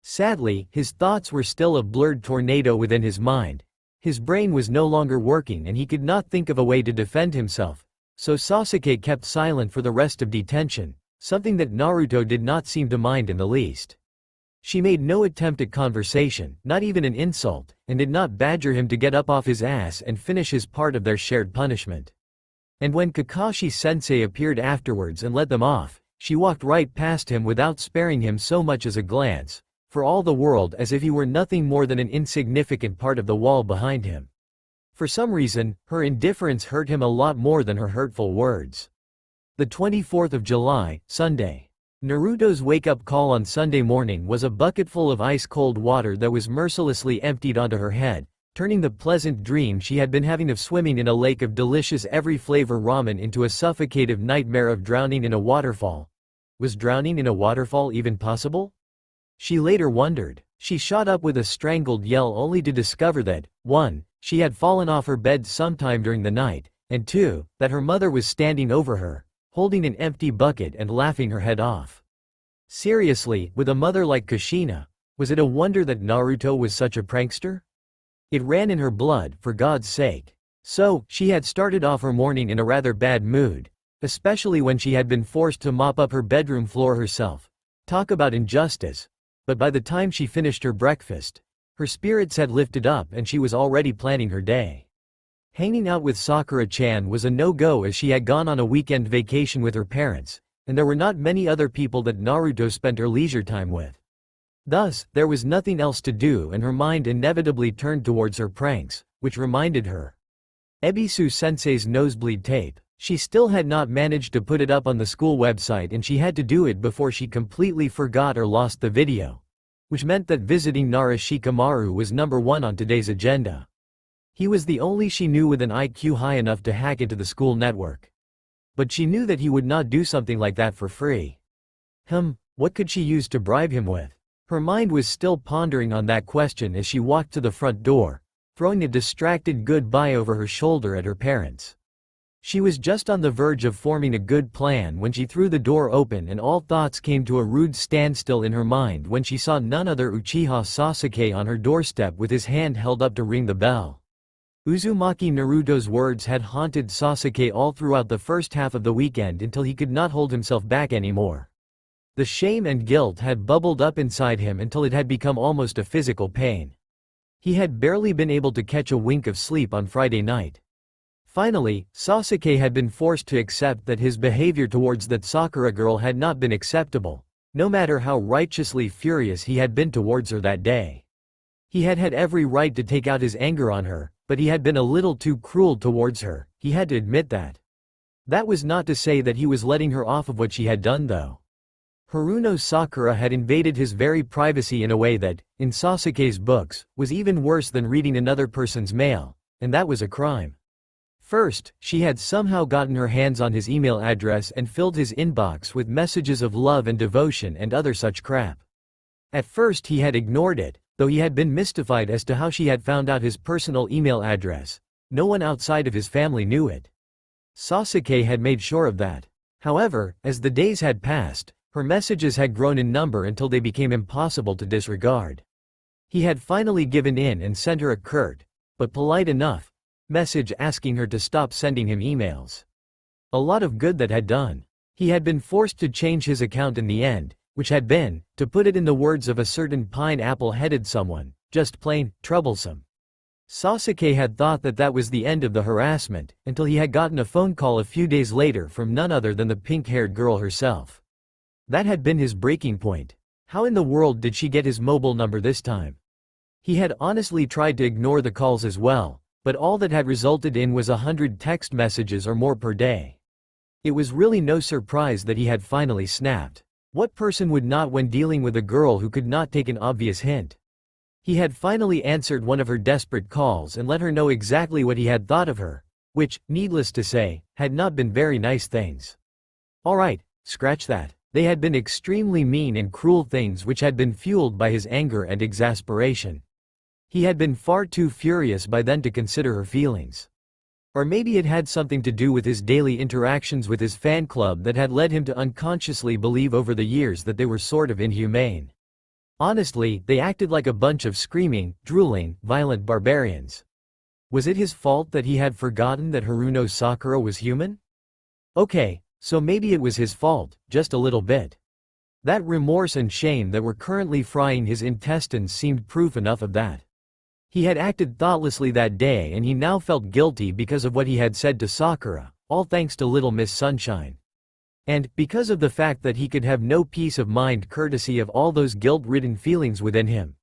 Sadly, his thoughts were still a blurred tornado within his mind. His brain was no longer working and he could not think of a way to defend himself. So Sasuke kept silent for the rest of detention, something that Naruto did not seem to mind in the least. She made no attempt at conversation, not even an insult, and did not badger him to get up off his ass and finish his part of their shared punishment. And when Kakashi-sensei appeared afterwards and let them off, she walked right past him without sparing him so much as a glance, for all the world as if he were nothing more than an insignificant part of the wall behind him. For some reason, her indifference hurt him a lot more than her hurtful words. The 24th of July, Sunday. Naruto's wake-up call on Sunday morning was a bucketful of ice-cold water that was mercilessly emptied onto her head, turning the pleasant dream she had been having of swimming in a lake of delicious every-flavor ramen into a suffocative nightmare of drowning in a waterfall. Was drowning in a waterfall even possible? She later wondered. She shot up with a strangled yell only to discover that, 1. She had fallen off her bed sometime during the night, and 2. That her mother was standing over her, holding an empty bucket and laughing her head off. Seriously, with a mother like Kushina, was it a wonder that Naruto was such a prankster? It ran in her blood, for God's sake. So, she had started off her morning in a rather bad mood, especially when she had been forced to mop up her bedroom floor herself. Talk about injustice. But by the time she finished her breakfast, her spirits had lifted up and she was already planning her day. Hanging out with Sakura-chan was a no-go as she had gone on a weekend vacation with her parents, and there were not many other people that Naruto spent her leisure time with. Thus, there was nothing else to do and her mind inevitably turned towards her pranks, which reminded her. Ebisu-sensei's nosebleed tape. She still had not managed to put it up on the school website and she had to do it before she completely forgot or lost the video. Which meant that visiting Nara Shikamaru was number 1 on today's agenda. He was the only she knew with an IQ high enough to hack into the school network. But she knew that he would not do something like that for free. What could she use to bribe him with? Her mind was still pondering on that question as she walked to the front door, throwing a distracted goodbye over her shoulder at her parents. She was just on the verge of forming a good plan when she threw the door open and all thoughts came to a rude standstill in her mind when she saw none other Uchiha Sasuke on her doorstep with his hand held up to ring the bell. Uzumaki Naruto's words had haunted Sasuke all throughout the first half of the weekend until he could not hold himself back anymore. The shame and guilt had bubbled up inside him until it had become almost a physical pain. He had barely been able to catch a wink of sleep on Friday night. Finally, Sasuke had been forced to accept that his behavior towards that Sakura girl had not been acceptable, no matter how righteously furious he had been towards her that day. He had had every right to take out his anger on her, but he had been a little too cruel towards her, he had to admit that. That was not to say that he was letting her off of what she had done though. Haruno Sakura had invaded his very privacy in a way that, in Sasuke's books, was even worse than reading another person's mail, and that was a crime. First, she had somehow gotten her hands on his email address and filled his inbox with messages of love and devotion and other such crap. At first he had ignored it, though he had been mystified as to how she had found out his personal email address. No one outside of his family knew it. Sasuke had made sure of that. However, as the days had passed, her messages had grown in number until they became impossible to disregard. He had finally given in and sent her a curt, but polite enough, message asking her to stop sending him emails. A lot of good that had done. He had been forced to change his account in the end, which had been, to put it in the words of a certain pineapple-headed someone, just plain troublesome. Sasuke had thought that that was the end of the harassment, until he had gotten a phone call a few days later from none other than the pink-haired girl herself. That had been his breaking point. How in the world did she get his mobile number this time? He had honestly tried to ignore the calls as well, but all that had resulted in was 100 text messages or more per day. It was really no surprise that he had finally snapped. What person would not when dealing with a girl who could not take an obvious hint? He had finally answered one of her desperate calls and let her know exactly what he had thought of her, which, needless to say, had not been very nice things. Alright, scratch that. They had been extremely mean and cruel things which had been fueled by his anger and exasperation. He had been far too furious by then to consider her feelings. Or maybe it had something to do with his daily interactions with his fan club that had led him to unconsciously believe over the years that they were sort of inhumane. Honestly, they acted like a bunch of screaming, drooling, violent barbarians. Was it his fault that he had forgotten that Haruno Sakura was human? Okay, so maybe it was his fault, just a little bit. That remorse and shame that were currently frying his intestines seemed proof enough of that. He had acted thoughtlessly that day and he now felt guilty because of what he had said to Sakura, all thanks to Little Miss Sunshine. And, because of the fact that he could have no peace of mind courtesy of all those guilt-ridden feelings within him,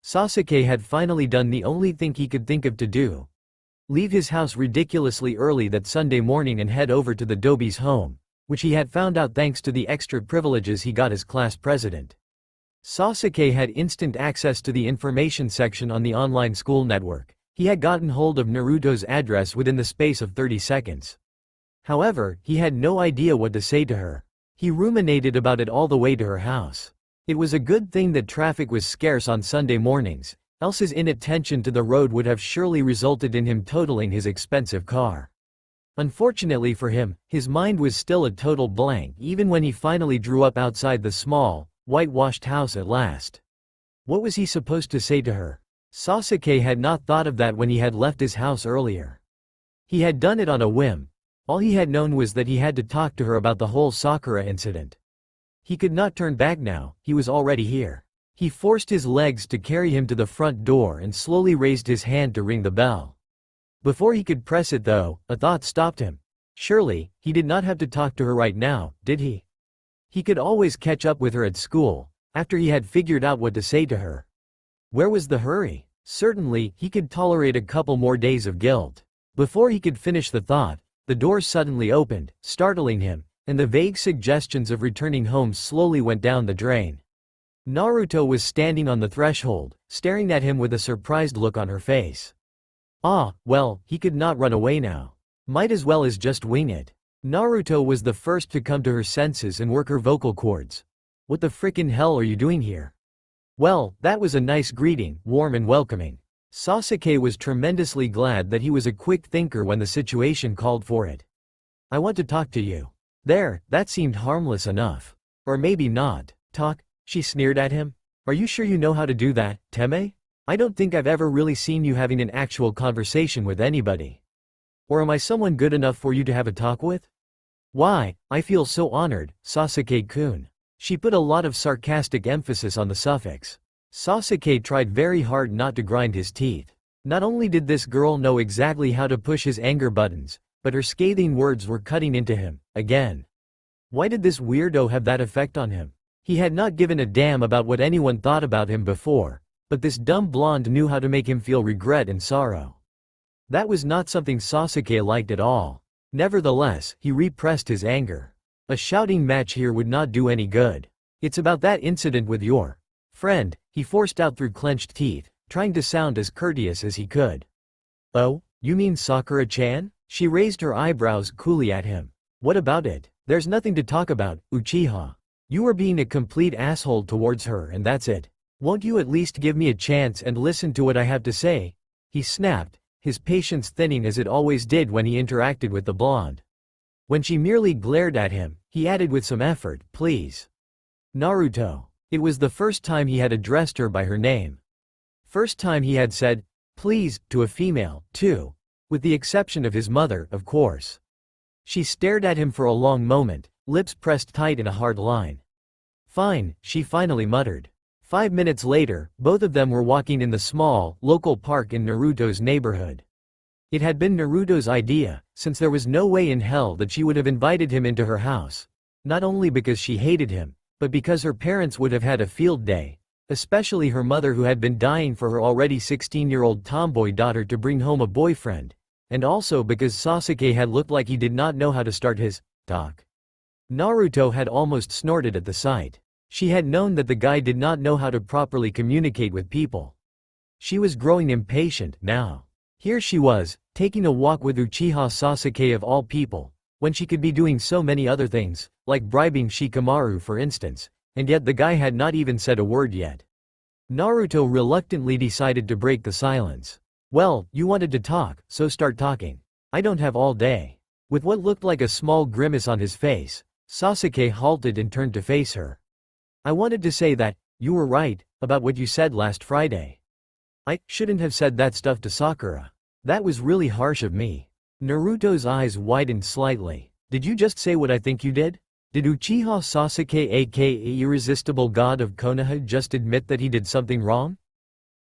Sasuke had finally done the only thing he could think of to do. Leave his house ridiculously early that Sunday morning and head over to the Dobi's home, which he had found out thanks to the extra privileges he got as class president. Sasuke had instant access to the information section on the online school network. He had gotten hold of Naruto's address within the space of 30 seconds. However, he had no idea what to say to her. He ruminated about it all the way to her house. It was a good thing that traffic was scarce on Sunday mornings, else his inattention to the road would have surely resulted in him totaling his expensive car. Unfortunately for him, his mind was still a total blank even when he finally drew up outside the small, whitewashed house at last. What was he supposed to say to her? Sasuke had not thought of that when he had left his house earlier. He had done it on a whim. All he had known was that he had to talk to her about the whole Sakura incident. He could not turn back now, he was already here. He forced his legs to carry him to the front door and slowly raised his hand to ring the bell. Before he could press it though, a thought stopped him. Surely, he did not have to talk to her right now, did he? He could always catch up with her at school, after he had figured out what to say to her. Where was the hurry? Certainly, he could tolerate a couple more days of guilt. Before he could finish the thought, the door suddenly opened, startling him, and the vague suggestions of returning home slowly went down the drain. Naruto was standing on the threshold, staring at him with a surprised look on her face. Ah, well, he could not run away now. Might as well as just wing it. Naruto was the first to come to her senses and work her vocal cords. What the frickin' hell are you doing here? Well, that was a nice greeting, warm and welcoming. Sasuke was tremendously glad that he was a quick thinker when the situation called for it. I want to talk to you. There, that seemed harmless enough. Or maybe not. Talk? She sneered at him. Are you sure you know how to do that, Teme? I don't think I've ever really seen you having an actual conversation with anybody. Or am I someone good enough for you to have a talk with? Why, I feel so honored, Sasuke-kun. She put a lot of sarcastic emphasis on the suffix. Sasuke tried very hard not to grind his teeth. Not only did this girl know exactly how to push his anger buttons, but her scathing words were cutting into him, again. Why did this weirdo have that effect on him? He had not given a damn about what anyone thought about him before, but this dumb blonde knew how to make him feel regret and sorrow. That was not something Sasuke liked at all. Nevertheless, he repressed his anger. A shouting match here would not do any good. It's about that incident with your friend, he forced out through clenched teeth, trying to sound as courteous as he could. Oh, you mean Sakura-chan? She raised her eyebrows coolly at him. What about it? There's nothing to talk about, Uchiha. You were being a complete asshole towards her and that's it. Won't you at least give me a chance and listen to what I have to say? He snapped, his patience thinning as it always did when he interacted with the blonde. When she merely glared at him, he added with some effort, please. Naruto. It was the first time he had addressed her by her name. First time he had said, please, to a female, too. With the exception of his mother, of course. She stared at him for a long moment, lips pressed tight in a hard line. Fine, she finally muttered. 5 minutes later, both of them were walking in the small, local park in Naruto's neighborhood. It had been Naruto's idea, since there was no way in hell that she would have invited him into her house. Not only because she hated him, but because her parents would have had a field day, especially her mother who had been dying for her already 16-year-old tomboy daughter to bring home a boyfriend, and also because Sasuke had looked like he did not know how to start his talk. Naruto had almost snorted at the sight. She had known that the guy did not know how to properly communicate with people. She was growing impatient now. Here she was, taking a walk with Uchiha Sasuke of all people, when she could be doing so many other things, like bribing Shikamaru for instance, and yet the guy had not even said a word yet. Naruto reluctantly decided to break the silence. Well, you wanted to talk, so start talking. I don't have all day. With what looked like a small grimace on his face, Sasuke halted and turned to face her. I wanted to say that, you were right, about what you said last Friday. I shouldn't have said that stuff to Sakura. That was really harsh of me. Naruto's eyes widened slightly. Did you just say what I think you did? Did Uchiha Sasuke aka Irresistible God of Konoha just admit that he did something wrong?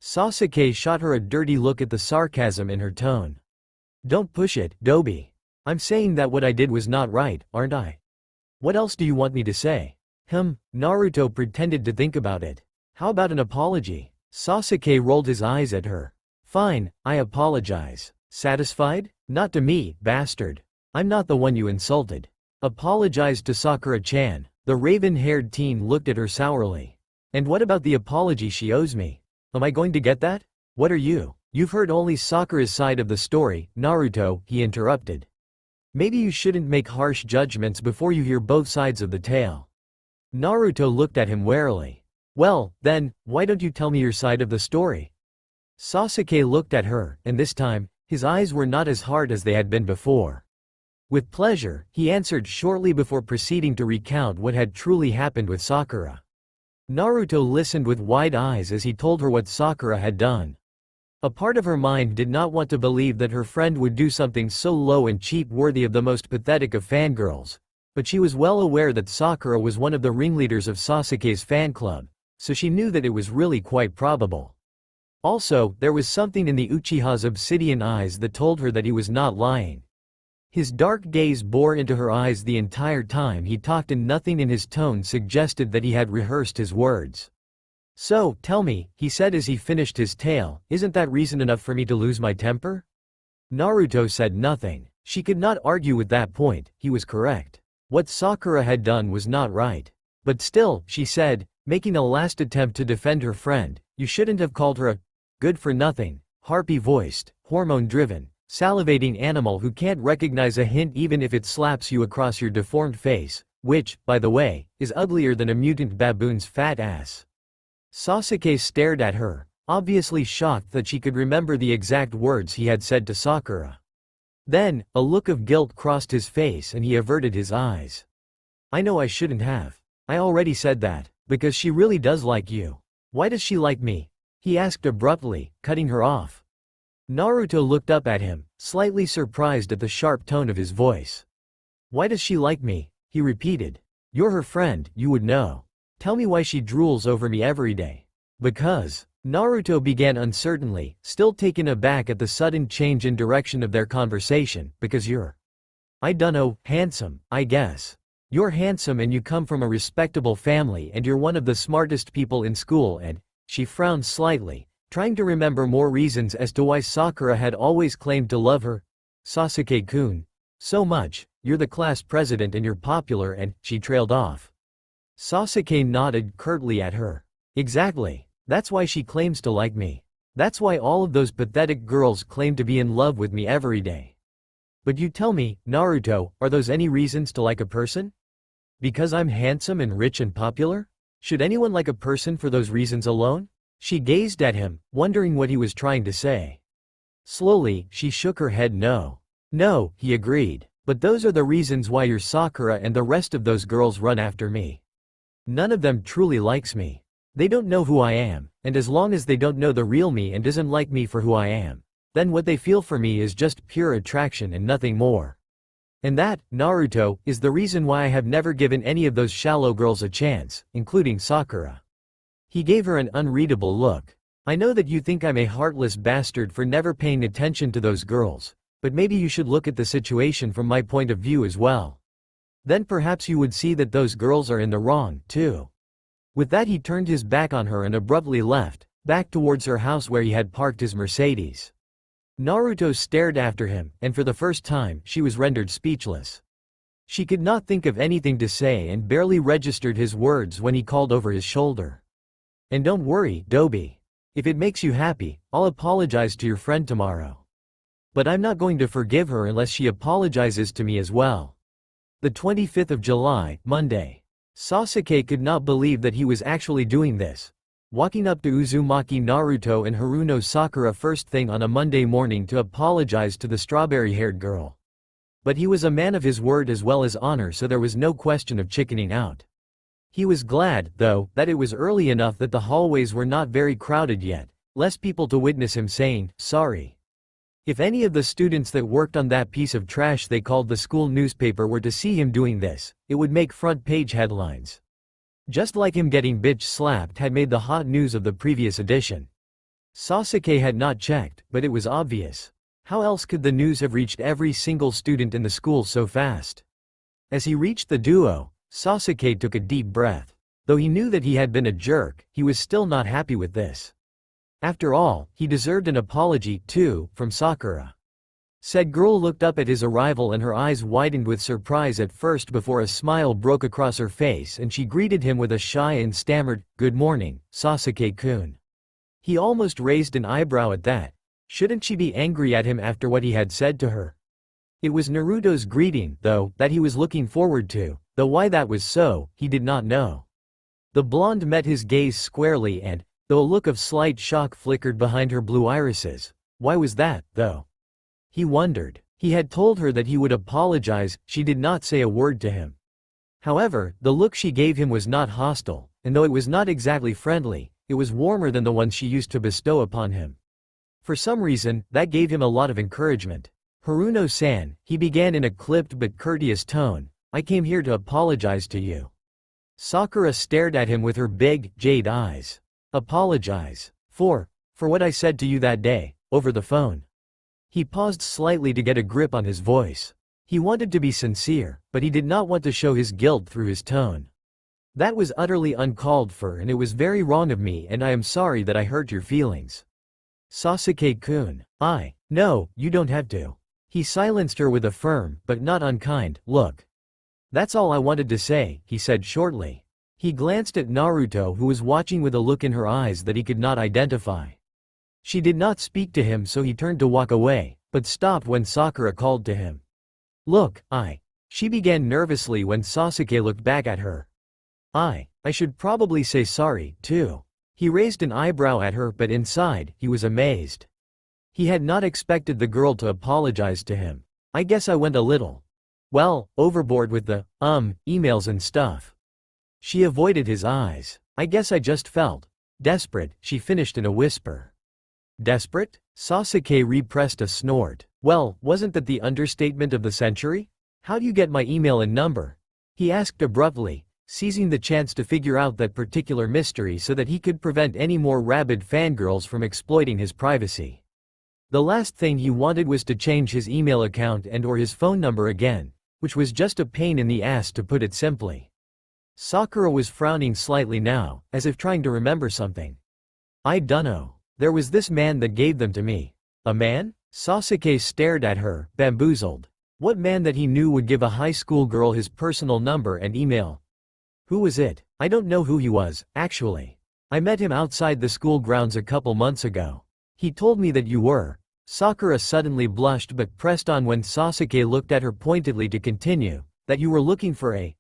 Sasuke shot her a dirty look at the sarcasm in her tone. Don't push it, Dobi. I'm saying that what I did was not right, aren't I? What else do you want me to say? Naruto pretended to think about it. How about an apology? Sasuke rolled his eyes at her. Fine, I apologize. Satisfied? Not to me, bastard. I'm not the one you insulted. Apologize to Sakura-chan. The raven-haired teen looked at her sourly. And what about the apology she owes me? Am I going to get that? What are you? You've heard only Sakura's side of the story, Naruto, he interrupted. Maybe you shouldn't make harsh judgments before you hear both sides of the tale. Naruto looked at him warily. Well, then, why don't you tell me your side of the story? Sasuke looked at her, and this time, his eyes were not as hard as they had been before. With pleasure, he answered shortly before proceeding to recount what had truly happened with Sakura. Naruto listened with wide eyes as he told her what Sakura had done. A part of her mind did not want to believe that her friend would do something so low and cheap worthy of the most pathetic of fangirls, but she was well aware that Sakura was one of the ringleaders of Sasuke's fan club, so she knew that it was really quite probable. Also, there was something in the Uchiha's obsidian eyes that told her that he was not lying. His dark gaze bore into her eyes the entire time he talked and nothing in his tone suggested that he had rehearsed his words. So, tell me, he said as he finished his tale, isn't that reason enough for me to lose my temper? Naruto said nothing. She could not argue with that point, he was correct. What Sakura had done was not right. But still, she said, making a last attempt to defend her friend, you shouldn't have called her a good-for-nothing, harpy-voiced, hormone-driven, salivating animal who can't recognize a hint even if it slaps you across your deformed face, which, by the way, is uglier than a mutant baboon's fat ass. Sasuke stared at her, obviously shocked that she could remember the exact words he had said to Sakura. Then, a look of guilt crossed his face and he averted his eyes. I know I shouldn't have. I already said that, because she really does like you. Why does she like me? He asked abruptly, cutting her off. Naruto looked up at him, slightly surprised at the sharp tone of his voice. Why does she like me? He repeated. You're her friend, you would know. Tell me why she drools over me every day. Because. Naruto began uncertainly, still taken aback at the sudden change in direction of their conversation. Because you're, I dunno, handsome, I guess. You're handsome and you come from a respectable family and you're one of the smartest people in school and, she frowned slightly, trying to remember more reasons as to why Sakura had always claimed to love her. Sasuke-kun. So much, you're the class president and you're popular and, she trailed off. Sasuke nodded curtly at her. Exactly. That's why she claims to like me. That's why all of those pathetic girls claim to be in love with me every day. But you tell me, Naruto, are those any reasons to like a person? Because I'm handsome and rich and popular? Should anyone like a person for those reasons alone? She gazed at him, wondering what he was trying to say. Slowly, she shook her head no. No, he agreed. But those are the reasons why your Sakura and the rest of those girls run after me. None of them truly likes me. They don't know who I am, and as long as they don't know the real me and doesn't like me for who I am, then what they feel for me is just pure attraction and nothing more. And that, Naruto, is the reason why I have never given any of those shallow girls a chance, including Sakura. He gave her an unreadable look. I know that you think I'm a heartless bastard for never paying attention to those girls, but maybe you should look at the situation from my point of view as well. Then perhaps you would see that those girls are in the wrong, too. With that he turned his back on her and abruptly left, back towards her house where he had parked his Mercedes. Naruto stared after him, and for the first time, she was rendered speechless. She could not think of anything to say and barely registered his words when he called over his shoulder. And don't worry, Dobi. If it makes you happy, I'll apologize to your friend tomorrow. But I'm not going to forgive her unless she apologizes to me as well. The 25th of July, Monday. Sasuke could not believe that he was actually doing this. Walking up to Uzumaki Naruto and Haruno Sakura first thing on a Monday morning to apologize to the strawberry-haired girl. But he was a man of his word as well as honor, so there was no question of chickening out. He was glad, though, that it was early enough that the hallways were not very crowded yet, less people to witness him saying, sorry. If any of the students that worked on that piece of trash they called the school newspaper were to see him doing this, it would make front-page headlines. Just like him getting bitch-slapped had made the hot news of the previous edition. Sasuke had not checked, but it was obvious. How else could the news have reached every single student in the school so fast? As he reached the duo, Sasuke took a deep breath. Though he knew that he had been a jerk, he was still not happy with this. After all, he deserved an apology, too, from Sakura. Said girl looked up at his arrival and her eyes widened with surprise at first before a smile broke across her face and she greeted him with a shy and stammered, "Good morning, Sasuke-kun." He almost raised an eyebrow at that. Shouldn't she be angry at him after what he had said to her? It was Naruto's greeting, though, that he was looking forward to, though why that was so, he did not know. The blonde met his gaze squarely and, though a look of slight shock flickered behind her blue irises, why was that, though? He wondered. He had told her that he would apologize, she did not say a word to him. However, the look she gave him was not hostile, and though it was not exactly friendly, it was warmer than the ones she used to bestow upon him. For some reason, that gave him a lot of encouragement. Haruno-san, he began in a clipped but courteous tone, I came here to apologize to you. Sakura stared at him with her big, jade eyes. Apologize. For what I said to you that day, over the phone. He paused slightly to get a grip on his voice. He wanted to be sincere, but he did not want to show his guilt through his tone. That was utterly uncalled for and it was very wrong of me and I am sorry that I hurt your feelings. Sasuke-kun, no, you don't have to. He silenced her with a firm, but not unkind, look. That's all I wanted to say, he said shortly. He glanced at Naruto who was watching with a look in her eyes that he could not identify. She did not speak to him so he turned to walk away, but stopped when Sakura called to him. Look, She began nervously when Sasuke looked back at her. I should probably say sorry, too. He raised an eyebrow at her but inside, he was amazed. He had not expected the girl to apologize to him. I guess I went a little, overboard with the, emails and stuff. She avoided his eyes. I guess I just felt desperate, she finished in a whisper. Desperate? Sasuke repressed a snort. Well, wasn't that the understatement of the century? How do you get my email and number? He asked abruptly, seizing the chance to figure out that particular mystery so that he could prevent any more rabid fangirls from exploiting his privacy. The last thing he wanted was to change his email account and/or his phone number again, which was just a pain in the ass to put it simply. Sakura was frowning slightly now, as if trying to remember something. I dunno. There was this man that gave them to me. A man? Sasuke stared at her, bamboozled. What man that he knew would give a high school girl his personal number and email? Who was it? I don't know who he was, actually. I met him outside the school grounds a couple months ago. He told me that you were. Sakura suddenly blushed but pressed on when Sasuke looked at her pointedly to continue, that you were looking for a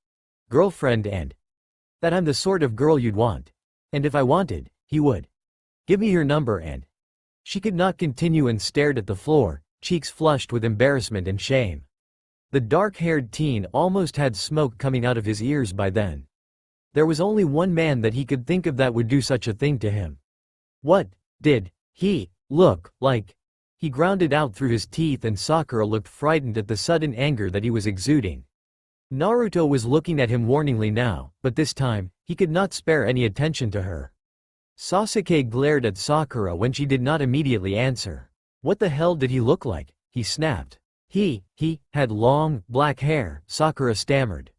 girlfriend and that I'm the sort of girl you'd want. And if I wanted, he would give me your number and she could not continue and stared at the floor, cheeks flushed with embarrassment and shame. The dark-haired teen almost had smoke coming out of his ears by then. There was only one man that he could think of that would do such a thing to him. What did he look like? He ground it out through his teeth and Sakura looked frightened at the sudden anger that he was exuding. Naruto was looking at him warningly now, but this time, he could not spare any attention to her. Sasuke glared at Sakura when she did not immediately answer. What the hell did he look like? He snapped. He had long, black hair, Sakura stammered.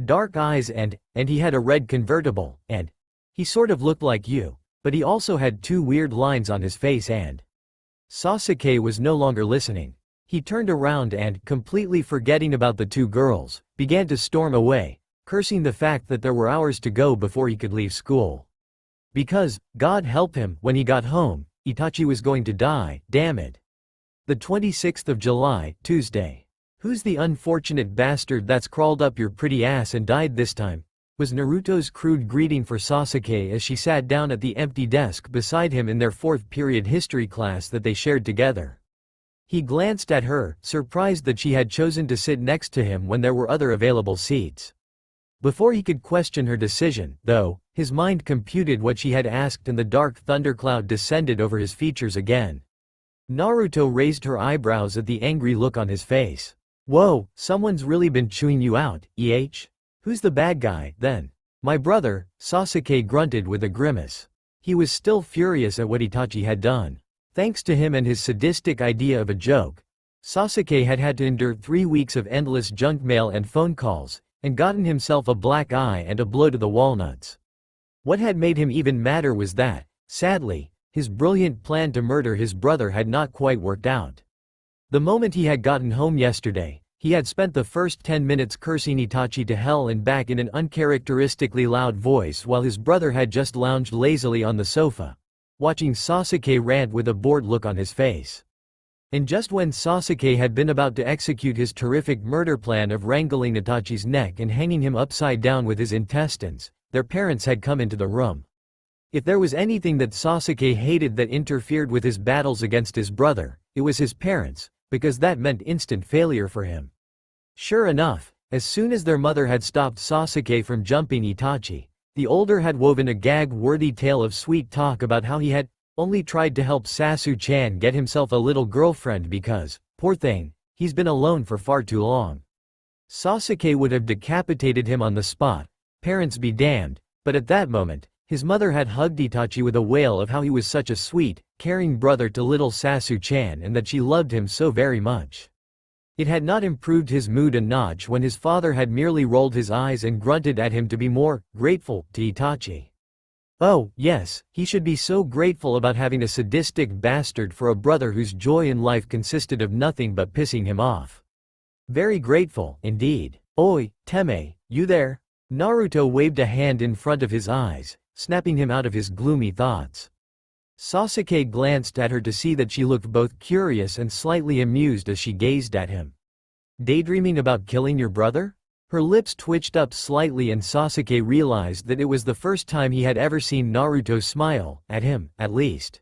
Dark eyes and he had a red convertible, and he sort of looked like you, but he also had two weird lines on his face and… Sasuke was no longer listening. He turned around and, completely forgetting about the two girls, began to storm away, cursing the fact that there were hours to go before he could leave school. Because, God help him, when he got home, Itachi was going to die, damn it. The 26th of July, Tuesday. Who's the unfortunate bastard that's crawled up your pretty ass and died this time? Was Naruto's crude greeting for Sasuke as she sat down at the empty desk beside him in their fourth period history class that they shared together. He glanced at her, surprised that she had chosen to sit next to him when there were other available seats. Before he could question her decision, though, his mind computed what she had asked and the dark thundercloud descended over his features again. Naruto raised her eyebrows at the angry look on his face. Whoa, someone's really been chewing you out, Who's the bad guy, then? My brother, Sasuke grunted with a grimace. He was still furious at what Itachi had done. Thanks to him and his sadistic idea of a joke, Sasuke had had to endure 3 weeks of endless junk mail and phone calls, and gotten himself a black eye and a blow to the walnuts. What had made him even madder was that, sadly, his brilliant plan to murder his brother had not quite worked out. The moment he had gotten home yesterday, he had spent the first 10 minutes cursing Itachi to hell and back in an uncharacteristically loud voice while his brother had just lounged lazily on the sofa, watching Sasuke rant with a bored look on his face. And just when Sasuke had been about to execute his terrific murder plan of wrangling Itachi's neck and hanging him upside down with his intestines, their parents had come into the room. If there was anything that Sasuke hated that interfered with his battles against his brother, it was his parents, because that meant instant failure for him. Sure enough, as soon as their mother had stopped Sasuke from jumping Itachi, the older had woven a gag-worthy tale of sweet talk about how he had only tried to help Sasuke-chan get himself a little girlfriend because, poor thing, he's been alone for far too long. Sasuke would have decapitated him on the spot, parents be damned, but at that moment, his mother had hugged Itachi with a wail of how he was such a sweet, caring brother to little Sasuke-chan and that she loved him so very much. It had not improved his mood a notch when his father had merely rolled his eyes and grunted at him to be more grateful to Itachi. Oh, yes, he should be so grateful about having a sadistic bastard for a brother whose joy in life consisted of nothing but pissing him off. Very grateful, indeed. Oi, Teme, you there? Naruto waved a hand in front of his eyes, snapping him out of his gloomy thoughts. Sasuke glanced at her to see that she looked both curious and slightly amused as she gazed at him. Daydreaming about killing your brother? Her lips twitched up slightly and Sasuke realized that it was the first time he had ever seen Naruto smile, at him, at least.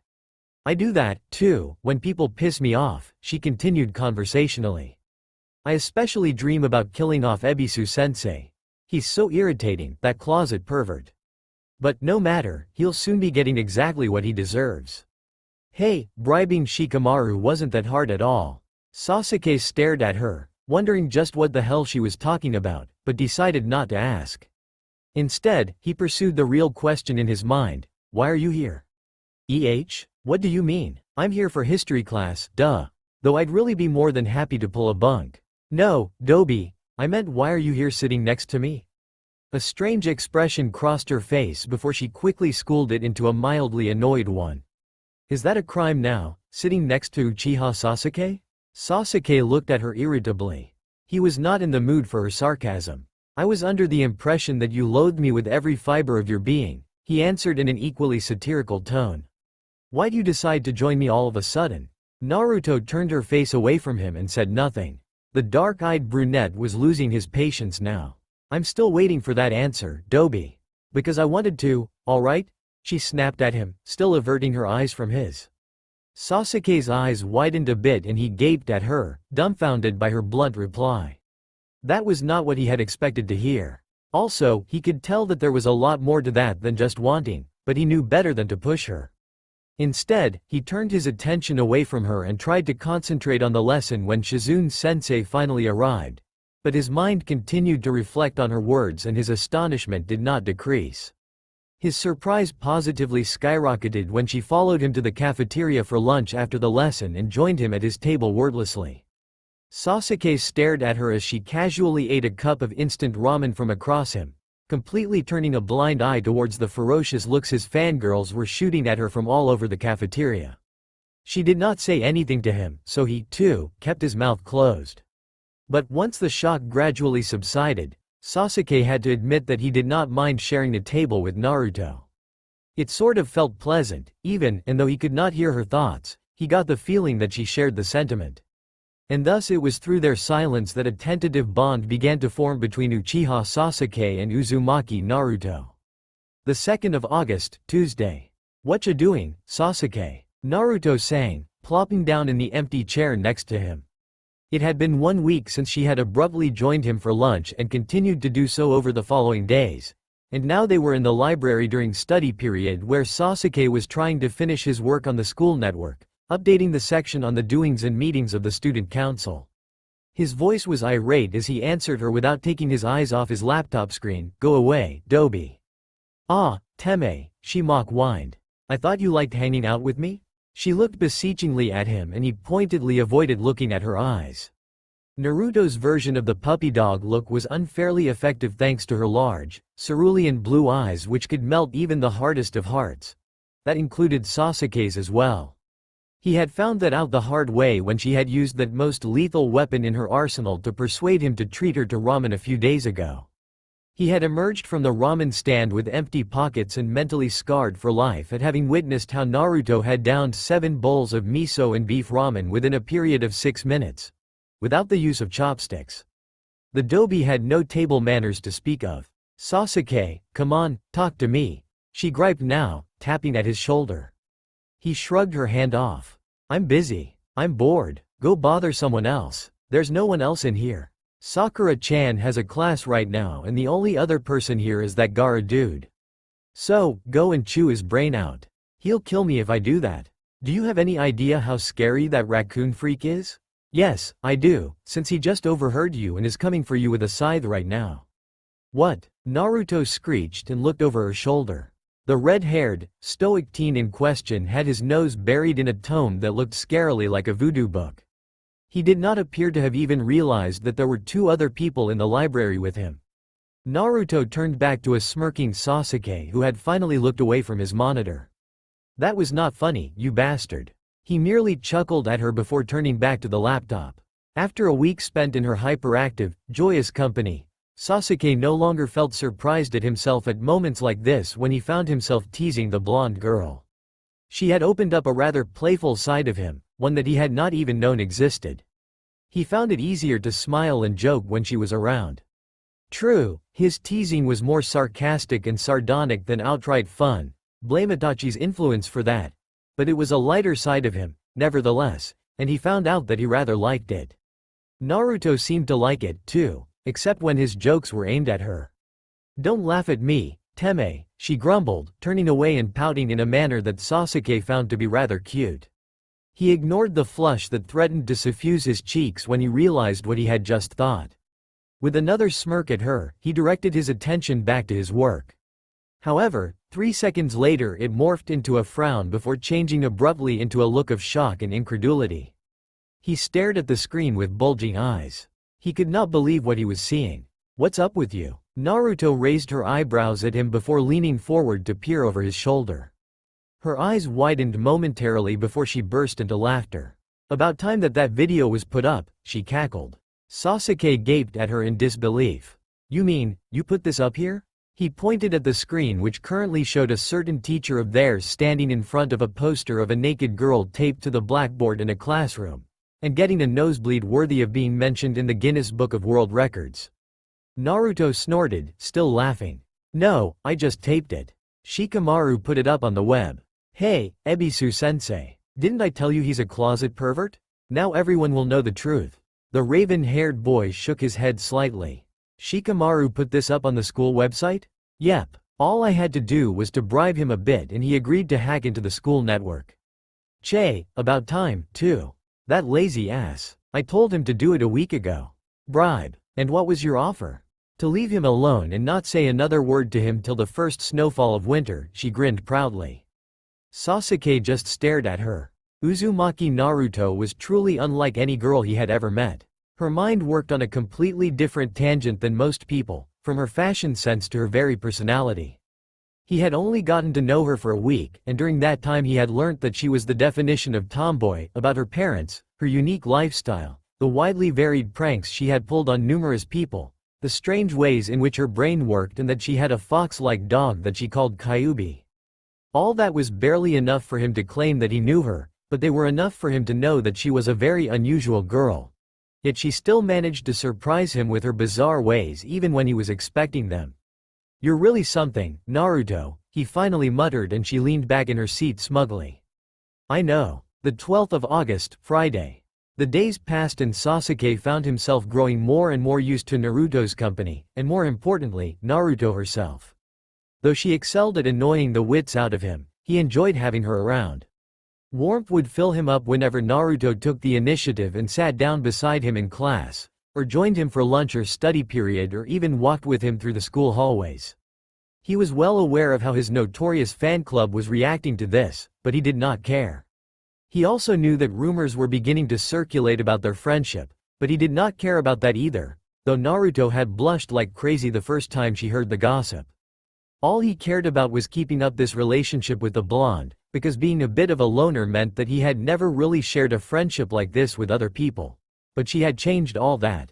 I do that, too, when people piss me off, she continued conversationally. I especially dream about killing off Ebisu-sensei. He's so irritating, that closet pervert. But no matter, he'll soon be getting exactly what he deserves. Hey, bribing Shikamaru wasn't that hard at all. Sasuke stared at her, wondering just what the hell she was talking about, but decided not to ask. Instead, he pursued the real question in his mind. Why are you here? What do you mean? I'm here for history class, duh. Though I'd really be more than happy to pull a bunk. No, Dobie, I meant why are you here sitting next to me? A strange expression crossed her face before she quickly schooled it into a mildly annoyed one. Is that a crime now, sitting next to Uchiha Sasuke? Sasuke looked at her irritably. He was not in the mood for her sarcasm. I was under the impression that you loathed me with every fiber of your being, he answered in an equally satirical tone. Why'd you decide to join me all of a sudden? Naruto turned her face away from him and said nothing. The dark-eyed brunette was losing his patience now. I'm still waiting for that answer, Dobie. Because I wanted to, alright? She snapped at him, still averting her eyes from his. Sasuke's eyes widened a bit and he gaped at her, dumbfounded by her blunt reply. That was not what he had expected to hear. Also, he could tell that there was a lot more to that than just wanting, but he knew better than to push her. Instead, he turned his attention away from her and tried to concentrate on the lesson when Shizune-sensei finally arrived. But his mind continued to reflect on her words and his astonishment did not decrease. His surprise positively skyrocketed when she followed him to the cafeteria for lunch after the lesson and joined him at his table wordlessly. Sasuke stared at her as she casually ate a cup of instant ramen from across him, completely turning a blind eye towards the ferocious looks his fangirls were shooting at her from all over the cafeteria. She did not say anything to him, so he, too, kept his mouth closed. But once the shock gradually subsided, Sasuke had to admit that he did not mind sharing the table with Naruto. It sort of felt pleasant, and though he could not hear her thoughts, he got the feeling that she shared the sentiment. And thus it was through their silence that a tentative bond began to form between Uchiha Sasuke and Uzumaki Naruto. The 2nd of August, Tuesday. Whatcha doing, Sasuke? Naruto sang, plopping down in the empty chair next to him. It had been 1 week since she had abruptly joined him for lunch and continued to do so over the following days, and now they were in the library during study period where Sasuke was trying to finish his work on the school network, updating the section on the doings and meetings of the student council. His voice was irate as he answered her without taking his eyes off his laptop screen. Go away, Dobie. Ah, Teme, she mock whined. I thought you liked hanging out with me? She looked beseechingly at him and he pointedly avoided looking at her eyes. Naruto's version of the puppy dog look was unfairly effective thanks to her large, cerulean blue eyes which could melt even the hardest of hearts. That included Sasuke's as well. He had found that out the hard way when she had used that most lethal weapon in her arsenal to persuade him to treat her to ramen a few days ago. He had emerged from the ramen stand with empty pockets and mentally scarred for life at having witnessed how Naruto had downed 7 bowls of miso and beef ramen within a period of 6 minutes, without the use of chopsticks. The Dobie had no table manners to speak of. Sasuke, come on, talk to me, she griped now, tapping at his shoulder. He shrugged her hand off. I'm busy. I'm bored. Go bother someone else. There's no one else in here. Sakura-chan has a class right now and the only other person here is that Gaara dude. So, go and chew his brain out. He'll kill me if I do that. Do you have any idea how scary that raccoon freak is? Yes, I do, since he just overheard you and is coming for you with a scythe right now. What? Naruto screeched and looked over her shoulder. The red-haired, stoic teen in question had his nose buried in a tome that looked scarily like a voodoo book. He did not appear to have even realized that there were 2 other people in the library with him. Naruto turned back to a smirking Sasuke who had finally looked away from his monitor. That was not funny, you bastard. He merely chuckled at her before turning back to the laptop. After a week spent in her hyperactive, joyous company, Sasuke no longer felt surprised at himself at moments like this when he found himself teasing the blonde girl. She had opened up a rather playful side of him, one that he had not even known existed. He found it easier to smile and joke when she was around. True, his teasing was more sarcastic and sardonic than outright fun, blame Itachi's influence for that, but it was a lighter side of him, nevertheless, and he found out that he rather liked it. Naruto seemed to like it, too, except when his jokes were aimed at her. Don't laugh at me, Teme, she grumbled, turning away and pouting in a manner that Sasuke found to be rather cute. He ignored the flush that threatened to suffuse his cheeks when he realized what he had just thought. With another smirk at her, he directed his attention back to his work. However, 3 seconds later it morphed into a frown before changing abruptly into a look of shock and incredulity. He stared at the screen with bulging eyes. He could not believe what he was seeing. "What's up with you?" Naruto raised her eyebrows at him before leaning forward to peer over his shoulder. Her eyes widened momentarily before she burst into laughter. "About time that video was put up," she cackled. Sasuke gaped at her in disbelief. "You mean, you put this up here?" He pointed at the screen which currently showed a certain teacher of theirs standing in front of a poster of a naked girl taped to the blackboard in a classroom, and getting a nosebleed worthy of being mentioned in the Guinness Book of World Records. Naruto snorted, still laughing. "No, I just taped it. Shikamaru put it up on the web." "Hey, Ebisu-sensei, didn't I tell you he's a closet pervert? Now everyone will know the truth." The raven-haired boy shook his head slightly. "Shikamaru put this up on the school website?" "Yep. All I had to do was to bribe him a bit and he agreed to hack into the school network." "Che, about time, too. That lazy ass. I told him to do it a week ago." "Bribe? And what was your offer?" "To leave him alone and not say another word to him till the first snowfall of winter," she grinned proudly. Sasuke just stared at her. Uzumaki Naruto was truly unlike any girl he had ever met. Her mind worked on a completely different tangent than most people, from her fashion sense to her very personality. He had only gotten to know her for a week, and during that time he had learnt that she was the definition of tomboy, about her parents, her unique lifestyle, the widely varied pranks she had pulled on numerous people, the strange ways in which her brain worked, and that she had a fox-like dog that she called Kyubi. All that was barely enough for him to claim that he knew her, but they were enough for him to know that she was a very unusual girl. Yet she still managed to surprise him with her bizarre ways even when he was expecting them. "You're really something, Naruto," he finally muttered, and she leaned back in her seat smugly. "I know." The 12th of August, Friday. The days passed and Sasuke found himself growing more and more used to Naruto's company, and more importantly, Naruto herself. Though she excelled at annoying the wits out of him, he enjoyed having her around. Warmth would fill him up whenever Naruto took the initiative and sat down beside him in class, or joined him for lunch or study period, or even walked with him through the school hallways. He was well aware of how his notorious fan club was reacting to this, but he did not care. He also knew that rumors were beginning to circulate about their friendship, but he did not care about that either, though Naruto had blushed like crazy the first time she heard the gossip. All he cared about was keeping up this relationship with the blonde, because being a bit of a loner meant that he had never really shared a friendship like this with other people. But she had changed all that.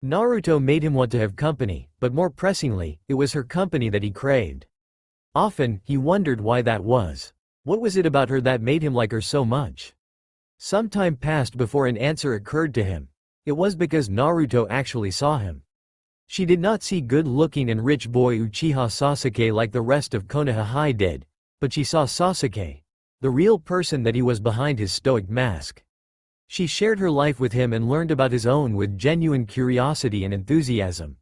Naruto made him want to have company, but more pressingly, it was her company that he craved. Often, he wondered why that was. What was it about her that made him like her so much? Some time passed before an answer occurred to him. It was because Naruto actually saw him. She did not see good-looking and rich boy Uchiha Sasuke like the rest of Konoha High did, but she saw Sasuke, the real person that he was behind his stoic mask. She shared her life with him and learned about his own with genuine curiosity and enthusiasm.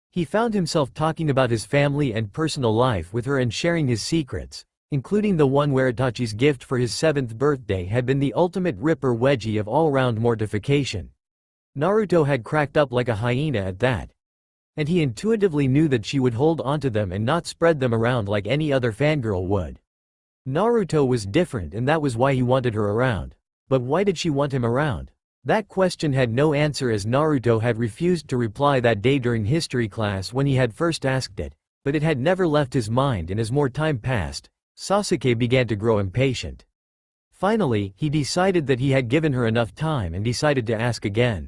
He found himself talking about his family and personal life with her and sharing his secrets, including the one where Itachi's gift for his 7th birthday had been the ultimate ripper wedgie of all-round mortification. Naruto had cracked up like a hyena at that. And he intuitively knew that she would hold onto them and not spread them around like any other fangirl would. Naruto was different, and that was why he wanted her around. But why did she want him around? That question had no answer, as Naruto had refused to reply that day during history class when he had first asked it, but it had never left his mind, and as more time passed, Sasuke began to grow impatient. Finally, he decided that he had given her enough time and decided to ask again.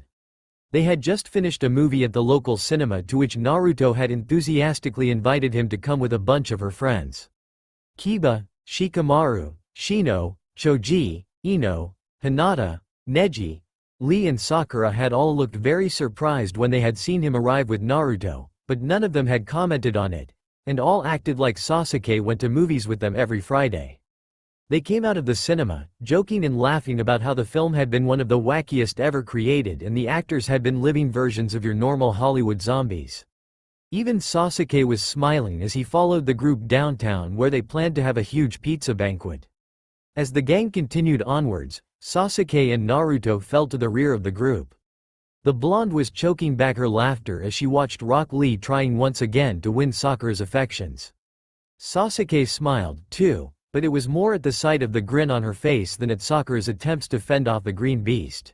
They had just finished a movie at the local cinema to which Naruto had enthusiastically invited him to come with a bunch of her friends. Kiba, Shikamaru, Shino, Choji, Ino, Hinata, Neji, Lee and Sakura had all looked very surprised when they had seen him arrive with Naruto, but none of them had commented on it, and all acted like Sasuke went to movies with them every Friday. They came out of the cinema, joking and laughing about how the film had been one of the wackiest ever created and the actors had been living versions of your normal Hollywood zombies. Even Sasuke was smiling as he followed the group downtown where they planned to have a huge pizza banquet. As the gang continued onwards, Sasuke and Naruto fell to the rear of the group. The blonde was choking back her laughter as she watched Rock Lee trying once again to win Sakura's affections. Sasuke smiled, too, but it was more at the sight of the grin on her face than at Sakura's attempts to fend off the green beast.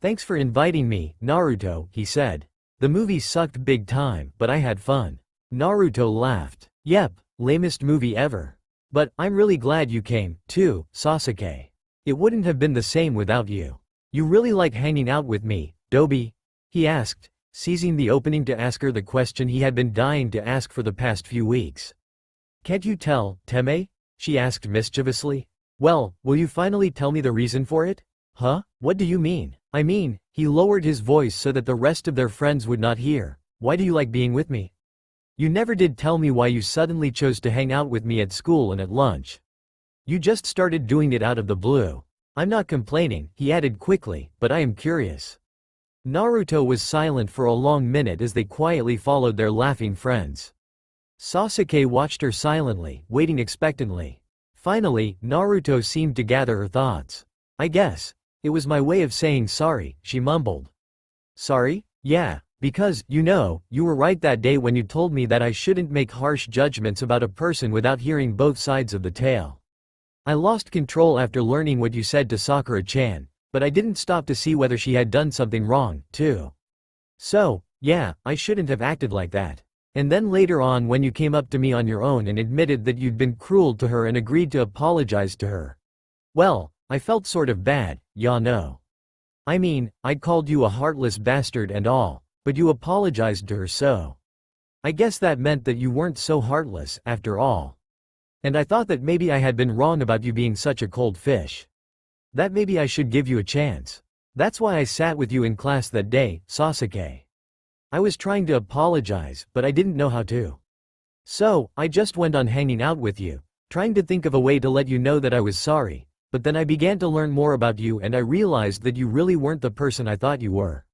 "Thanks for inviting me, Naruto," he said. "The movie sucked big time, but I had fun." Naruto laughed. "Yep, lamest movie ever. But I'm really glad you came, too, Sasuke. It wouldn't have been the same without you. You really like hanging out with me, Dobi?" he asked, seizing the opening to ask her the question he had been dying to ask for the past few weeks. "Can't you tell, Teme?" she asked mischievously. "Well, will you finally tell me the reason for it?" "Huh? What do you mean?" "I mean," he lowered his voice so that the rest of their friends would not hear, "why do you like being with me? You never did tell me why you suddenly chose to hang out with me at school and at lunch. You just started doing it out of the blue. I'm not complaining," he added quickly, "but I am curious." Naruto was silent for a long minute as they quietly followed their laughing friends. Sasuke watched her silently, waiting expectantly. Finally, Naruto seemed to gather her thoughts. "I guess it was my way of saying sorry," she mumbled. "Sorry? Yeah, because, you were right that day when you told me that I shouldn't make harsh judgments about a person without hearing both sides of the tale. I lost control after learning what you said to Sakura-chan, but I didn't stop to see whether she had done something wrong, too. So, yeah, I shouldn't have acted like that. And then later on when you came up to me on your own and admitted that you'd been cruel to her and agreed to apologize to her. Well, I felt sort of bad, ya know. I mean, I'd called you a heartless bastard and all, but you apologized to her, so I guess that meant that you weren't so heartless, after all. And I thought that maybe I had been wrong about you being such a cold fish. That maybe I should give you a chance. That's why I sat with you in class that day, Sasuke. I was trying to apologize, but I didn't know how to. So, I just went on hanging out with you, trying to think of a way to let you know that I was sorry, but then I began to learn more about you and I realized that you really weren't the person I thought you were.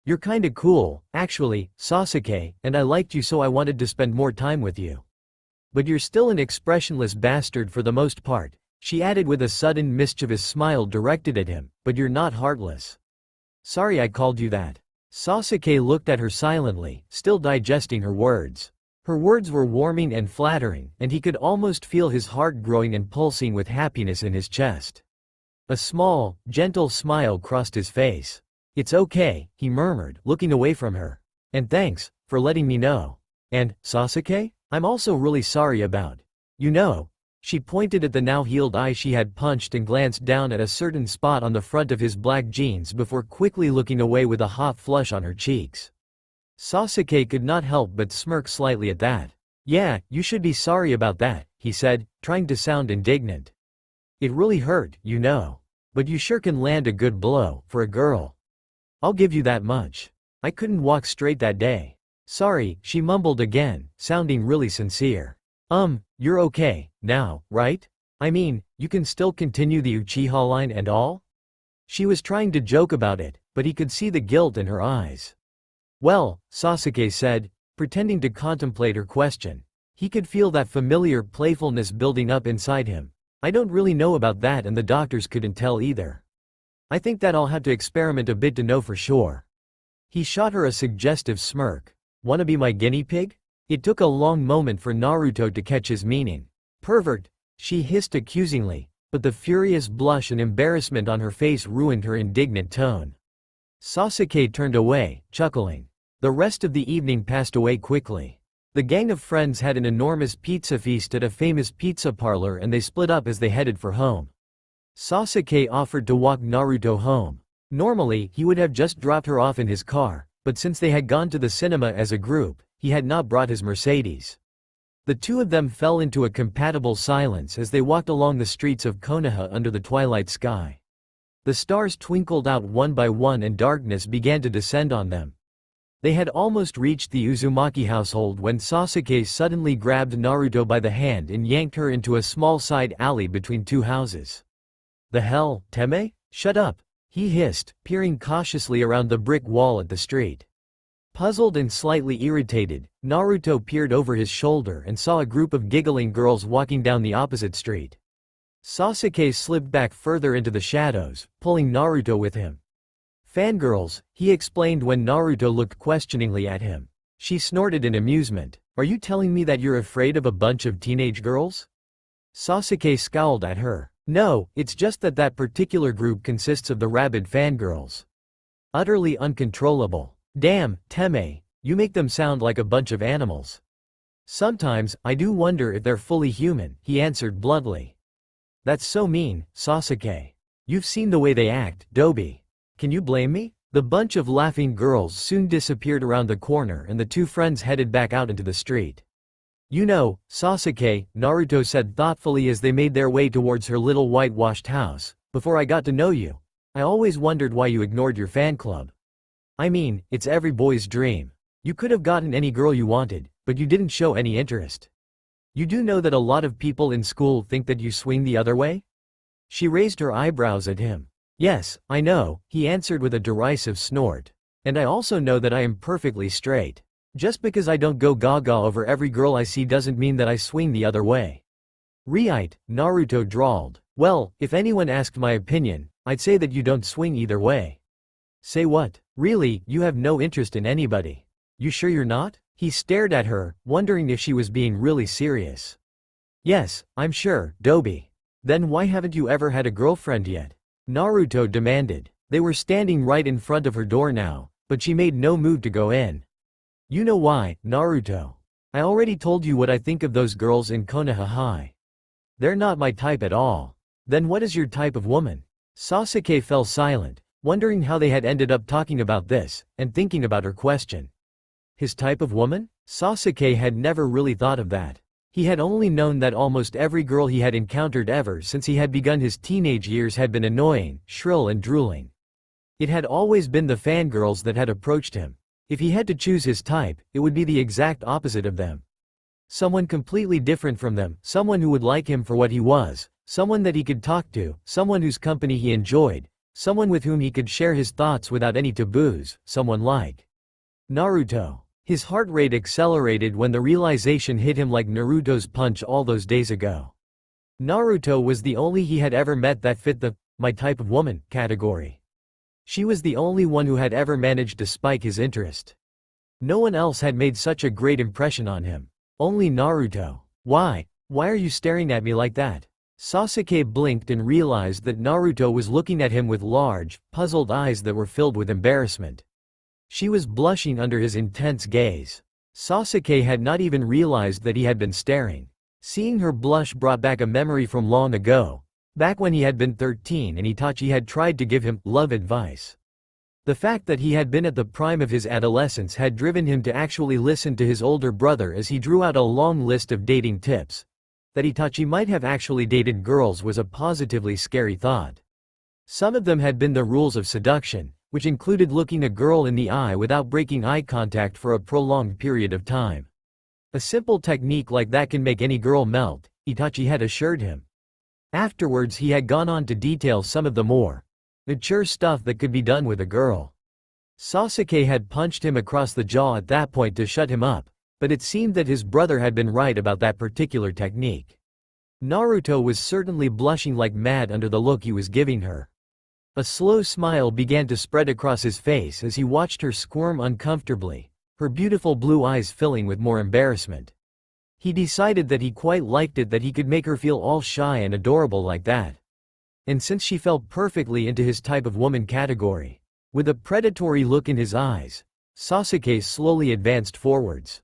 You're kinda cool, actually, Sasuke, and I liked you, so I wanted to spend more time with you. But you're still an expressionless bastard for the most part," she added with a sudden mischievous smile directed at him, "but you're not heartless. Sorry I called you that." Sasuke looked at her silently, still digesting her words. Her words were warming and flattering, and he could almost feel his heart growing and pulsing with happiness in his chest. A small, gentle smile crossed his face. "It's okay," he murmured, looking away from her. "And thanks for letting me know. And, Sasuke, I'm also really sorry about, she pointed at the now healed eye she had punched and glanced down at a certain spot on the front of his black jeans before quickly looking away with a hot flush on her cheeks. Sasuke could not help but smirk slightly at that. "Yeah, you should be sorry about that," he said, trying to sound indignant. "It really hurt, But you sure can land a good blow, for a girl. I'll give you that much. I couldn't walk straight that day." "Sorry," she mumbled again, sounding really sincere. You're okay, now, right? I mean, you can still continue the Uchiha line and all?" She was trying to joke about it, but he could see the guilt in her eyes. "Well," Sasuke said, pretending to contemplate her question. He could feel that familiar playfulness building up inside him. "I don't really know about that, and the doctors couldn't tell either. I think that I'll have to experiment a bit to know for sure." He shot her a suggestive smirk. "Wanna be my guinea pig?" It took a long moment for Naruto to catch his meaning. "Pervert," she hissed accusingly, but the furious blush and embarrassment on her face ruined her indignant tone. Sasuke turned away, chuckling. The rest of the evening passed away quickly. The gang of friends had an enormous pizza feast at a famous pizza parlor and they split up as they headed for home. Sasuke offered to walk Naruto home. Normally, he would have just dropped her off in his car, but since they had gone to the cinema as a group, he had not brought his Mercedes. The two of them fell into a compatible silence as they walked along the streets of Konoha under the twilight sky. The stars twinkled out one by one and darkness began to descend on them. They had almost reached the Uzumaki household when Sasuke suddenly grabbed Naruto by the hand and yanked her into a small side alley between two houses. "The hell, Teme? Shut up," he hissed, peering cautiously around the brick wall at the street. Puzzled and slightly irritated, Naruto peered over his shoulder and saw a group of giggling girls walking down the opposite street. Sasuke slipped back further into the shadows, pulling Naruto with him. Fangirls, he explained when Naruto looked questioningly at him. She snorted in amusement. Are you telling me that you're afraid of a bunch of teenage girls? Sasuke scowled at her. No, it's just that that particular group consists of the rabid fangirls. Utterly uncontrollable. Damn, Teme, you make them sound like a bunch of animals. Sometimes, I do wonder if they're fully human, he answered bluntly. That's so mean, Sasuke. You've seen the way they act, Dobi. Can you blame me? The bunch of laughing girls soon disappeared around the corner and the two friends headed back out into the street. You know, Sasuke, Naruto said thoughtfully as they made their way towards her little whitewashed house, before I got to know you, I always wondered why you ignored your fan club. I mean, it's every boy's dream. You could have gotten any girl you wanted, but you didn't show any interest. You do know that a lot of people in school think that you swing the other way? She raised her eyebrows at him. Yes, I know, he answered with a derisive snort. And I also know that I am perfectly straight. Just because I don't go gaga over every girl I see doesn't mean that I swing the other way. Right, Naruto drawled. Well, if anyone asked my opinion, I'd say that you don't swing either way. Say what? Really, you have no interest in anybody. You sure you're not? He stared at her, wondering if she was being really serious. Yes, I'm sure, Dobi. Then why haven't you ever had a girlfriend yet? Naruto demanded. They were standing right in front of her door now, but she made no move to go in. You know why, Naruto. I already told you what I think of those girls in Konoha High. They're not my type at all. Then what is your type of woman? Sasuke fell silent, wondering how they had ended up talking about this, and thinking about her question. His type of woman? Sasuke had never really thought of that. He had only known that almost every girl he had encountered ever since he had begun his teenage years had been annoying, shrill and drooling. It had always been the fangirls that had approached him. If he had to choose his type, it would be the exact opposite of them. Someone completely different from them, someone who would like him for what he was, someone that he could talk to, someone whose company he enjoyed, someone with whom he could share his thoughts without any taboos, someone like Naruto. His heart rate accelerated when the realization hit him like Naruto's punch all those days ago. Naruto was the only he had ever met that fit the "my type of woman" category. She was the only one who had ever managed to spike his interest. No one else had made such a great impression on him. Only Naruto. Why are you staring at me like that? Sasuke blinked and realized that Naruto was looking at him with large, puzzled eyes that were filled with embarrassment. She was blushing under his intense gaze. Sasuke had not even realized that he had been staring. Seeing her blush brought back a memory from long ago, back when he had been 13 and Itachi had tried to give him love advice. The fact that he had been at the prime of his adolescence had driven him to actually listen to his older brother as he drew out a long list of dating tips. That Itachi might have actually dated girls was a positively scary thought. Some of them had been the rules of seduction, which included looking a girl in the eye without breaking eye contact for a prolonged period of time. A simple technique like that can make any girl melt, Itachi had assured him. Afterwards he had gone on to detail some of the more mature stuff that could be done with a girl. Sasuke had punched him across the jaw at that point to shut him up, but it seemed that his brother had been right about that particular technique. Naruto was certainly blushing like mad under the look he was giving her. A slow smile began to spread across his face as he watched her squirm uncomfortably, her beautiful blue eyes filling with more embarrassment. He decided that he quite liked it that he could make her feel all shy and adorable like that. And since she fell perfectly into his type of woman category, with a predatory look in his eyes, Sasuke slowly advanced forwards.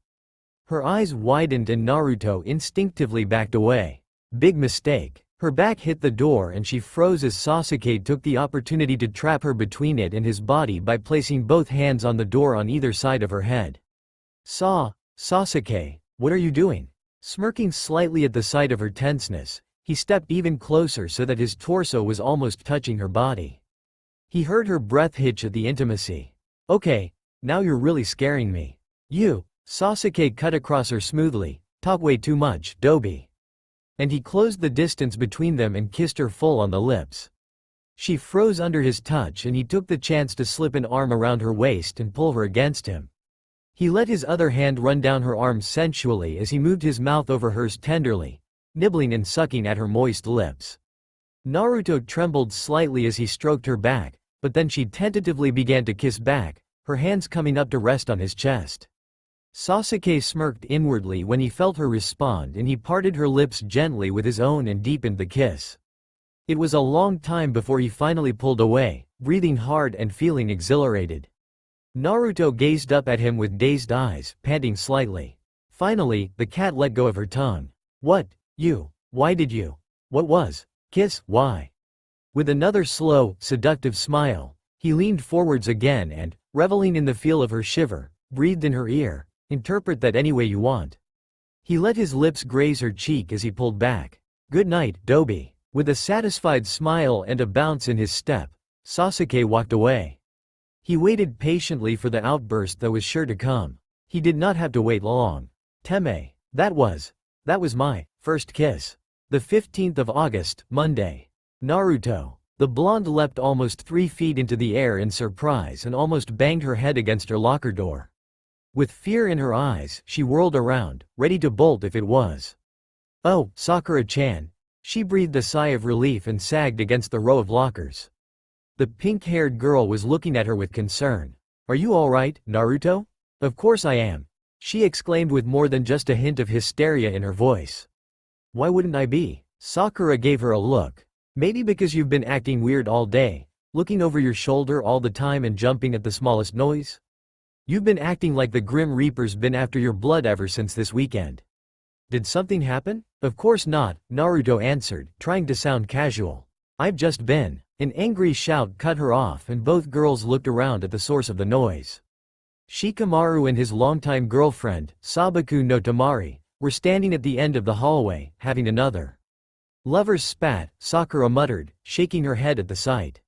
Her eyes widened and Naruto instinctively backed away. Big mistake. Her back hit the door and she froze as Sasuke took the opportunity to trap her between it and his body by placing both hands on the door on either side of her head. Sasuke, what are you doing? Smirking slightly at the sight of her tenseness, he stepped even closer so that his torso was almost touching her body. He heard her breath hitch at the intimacy. Okay, now you're really scaring me. Sasuke cut across her smoothly. Talk way too much, Dobi. And he closed the distance between them and kissed her full on the lips. She froze under his touch and he took the chance to slip an arm around her waist and pull her against him. He let his other hand run down her arm sensually as he moved his mouth over hers tenderly, nibbling and sucking at her moist lips. Naruto trembled slightly as he stroked her back, But then she tentatively began to kiss back, her hands coming up to rest on his chest. Sasuke smirked inwardly when he felt her respond, and he parted her lips gently with his own and deepened the kiss. It was a long time before he finally pulled away, breathing hard and feeling exhilarated. Naruto gazed up at him with dazed eyes, panting slightly. Finally, the cat let go of her tongue. What? You? Why did you? What was? Kiss? Why? With another slow, seductive smile, he leaned forwards again and, reveling in the feel of her shiver, breathed in her ear, interpret that any way you want. He let his lips graze her cheek as he pulled back. Good night, Dobi. With a satisfied smile and a bounce in his step, Sasuke walked away. He waited patiently for the outburst that was sure to come. He did not have to wait long. Teme. That was my first kiss. The 15th of August, Monday. Naruto. The blonde leapt almost 3 feet into the air in surprise and almost banged her head against her locker door. With fear in her eyes, she whirled around, ready to bolt if it was. Oh, Sakura-chan. She breathed a sigh of relief and sagged against the row of lockers. The pink-haired girl was looking at her with concern. Are you all right, Naruto? Of course I am. She exclaimed with more than just a hint of hysteria in her voice. Why wouldn't I be? Sakura gave her a look. Maybe because you've been acting weird all day, looking over your shoulder all the time and jumping at the smallest noise? You've been acting like the Grim Reaper's been after your blood ever since this weekend. Did something happen? Of course not, Naruto answered, trying to sound casual. I've just been. An angry shout cut her off and both girls looked around at the source of the noise. Shikamaru and his longtime girlfriend, Sabaku no Tamari, were standing at the end of the hallway, having another lover's spat, Sakura muttered, shaking her head at the sight.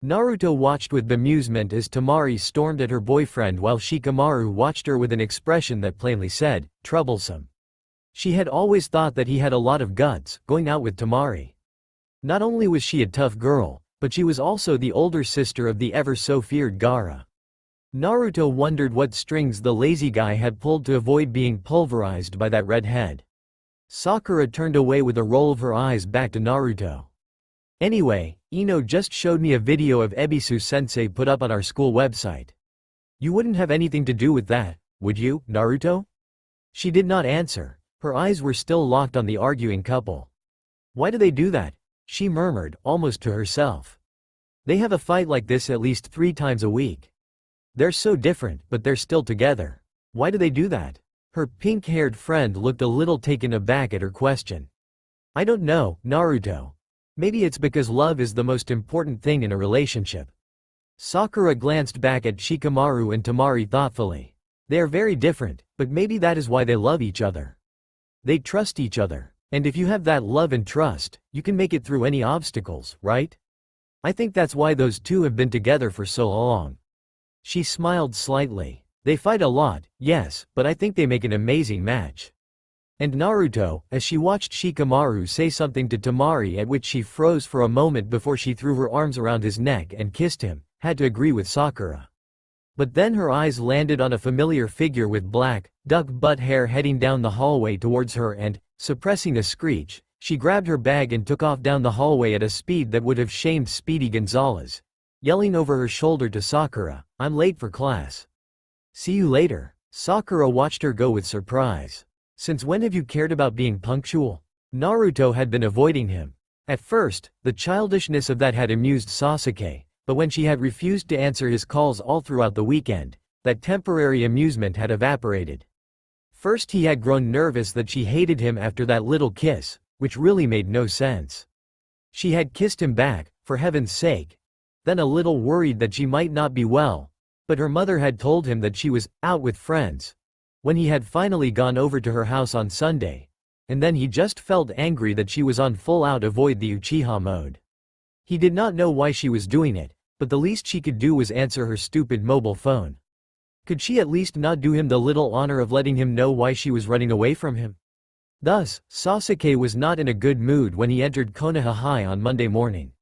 Naruto watched with bemusement as Tamari stormed at her boyfriend while Shikamaru watched her with an expression that plainly said, troublesome. She had always thought that he had a lot of guts, going out with Tamari. Not only was she a tough girl, but she was also the older sister of the ever-so-feared Gaara. Naruto wondered what strings the lazy guy had pulled to avoid being pulverized by that redhead. Sakura turned away with a roll of her eyes back to Naruto. Anyway, Ino just showed me a video of Ebisu-sensei put up on our school website. You wouldn't have anything to do with that, would you, Naruto? She did not answer. Her eyes were still locked on the arguing couple. Why do they do that? She murmured, almost to herself. They have a fight like this at least 3 times a week. They're so different, but they're still together. Why do they do that? Her pink-haired friend looked a little taken aback at her question. I don't know, Naruto. Maybe it's because love is the most important thing in a relationship. Sakura glanced back at Shikamaru and Tamari thoughtfully. They are very different, but maybe that is why they love each other. They trust each other. And if you have that love and trust, you can make it through any obstacles, right? I think that's why those two have been together for so long. She smiled slightly. They fight a lot, yes, but I think they make an amazing match. And Naruto, as she watched Shikamaru say something to Tamari at which she froze for a moment before she threw her arms around his neck and kissed him, had to agree with Sakura. But then her eyes landed on a familiar figure with black, duck butt hair heading down the hallway towards her and, suppressing a screech, she grabbed her bag and took off down the hallway at a speed that would have shamed Speedy Gonzales, yelling over her shoulder to Sakura, I'm late for class. See you later. Sakura watched her go with surprise. Since when have you cared about being punctual? Naruto had been avoiding him. At first, the childishness of that had amused Sasuke, but when she had refused to answer his calls all throughout the weekend, that temporary amusement had evaporated. First he had grown nervous that she hated him after that little kiss, which really made no sense. She had kissed him back, for heaven's sake. Then a little worried that she might not be well, but her mother had told him that she was out with friends. When he had finally gone over to her house on Sunday, and then he just felt angry that she was on full-out avoid the Uchiha mode. He did not know why she was doing it, but the least she could do was answer her stupid mobile phone. Could she at least not do him the little honor of letting him know why she was running away from him? Thus, Sasuke was not in a good mood when he entered Konoha High on Monday morning.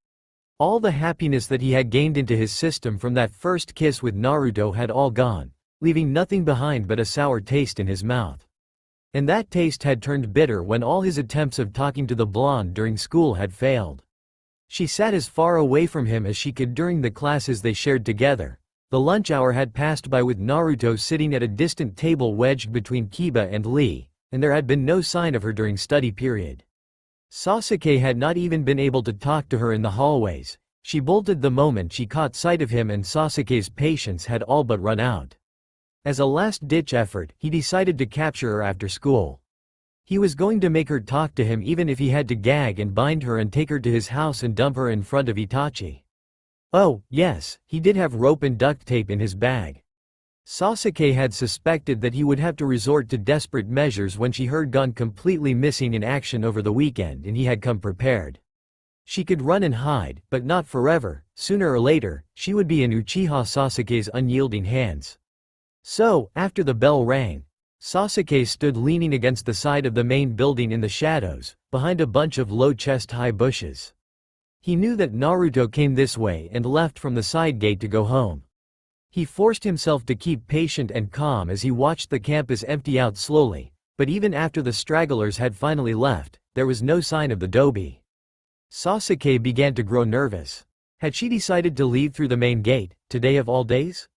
All the happiness that he had gained into his system from that first kiss with Naruto had all gone, leaving nothing behind but a sour taste in his mouth. And that taste had turned bitter when all his attempts of talking to the blonde during school had failed. She sat as far away from him as she could during the classes they shared together. The lunch hour had passed by with Naruto sitting at a distant table wedged between Kiba and Lee, and there had been no sign of her during study period. Sasuke had not even been able to talk to her in the hallways. She bolted the moment she caught sight of him, and Sasuke's patience had all but run out. As a last-ditch effort, he decided to capture her after school. He was going to make her talk to him even if he had to gag and bind her and take her to his house and dump her in front of Itachi. Oh, yes, he did have rope and duct tape in his bag. Sasuke had suspected that he would have to resort to desperate measures when she heard gone completely missing in action over the weekend, and he had come prepared. She could run and hide, but not forever. Sooner or later, she would be in Uchiha Sasuke's unyielding hands. So, after the bell rang, Sasuke stood leaning against the side of the main building in the shadows, behind a bunch of low chest-high bushes. He knew that Naruto came this way and left from the side gate to go home. He forced himself to keep patient and calm as he watched the campus empty out slowly, but even after the stragglers had finally left, there was no sign of the dobi. Sasuke began to grow nervous. Had she decided to leave through the main gate, today of all days?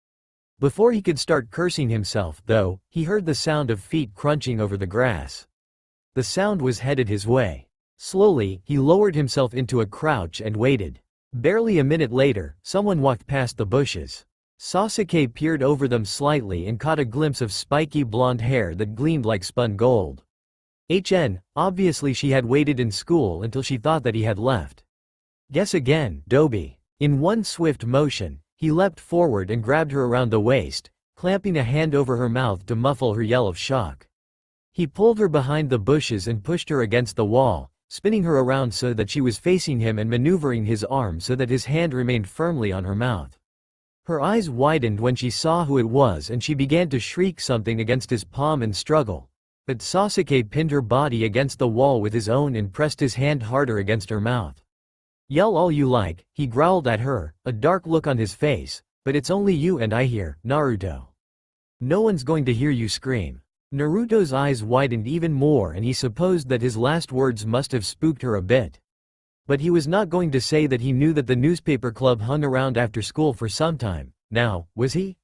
Before he could start cursing himself, though, he heard the sound of feet crunching over the grass. The sound was headed his way. Slowly, he lowered himself into a crouch and waited. Barely a minute later, someone walked past the bushes. Sasuke peered over them slightly and caught a glimpse of spiky blonde hair that gleamed like spun gold. Obviously she had waited in school until she thought that he had left. Guess again, Dobi. In one swift motion, he leapt forward and grabbed her around the waist, clamping a hand over her mouth to muffle her yell of shock. He pulled her behind the bushes and pushed her against the wall, spinning her around so that she was facing him and maneuvering his arm so that his hand remained firmly on her mouth. Her eyes widened when she saw who it was, and she began to shriek something against his palm and struggle. But Sasuke pinned her body against the wall with his own and pressed his hand harder against her mouth. Yell all you like, he growled at her, a dark look on his face, but it's only you and I here, Naruto. No one's going to hear you scream. Naruto's eyes widened even more, and he supposed that his last words must have spooked her a bit. But he was not going to say that he knew that the newspaper club hung around after school for some time, now, was he?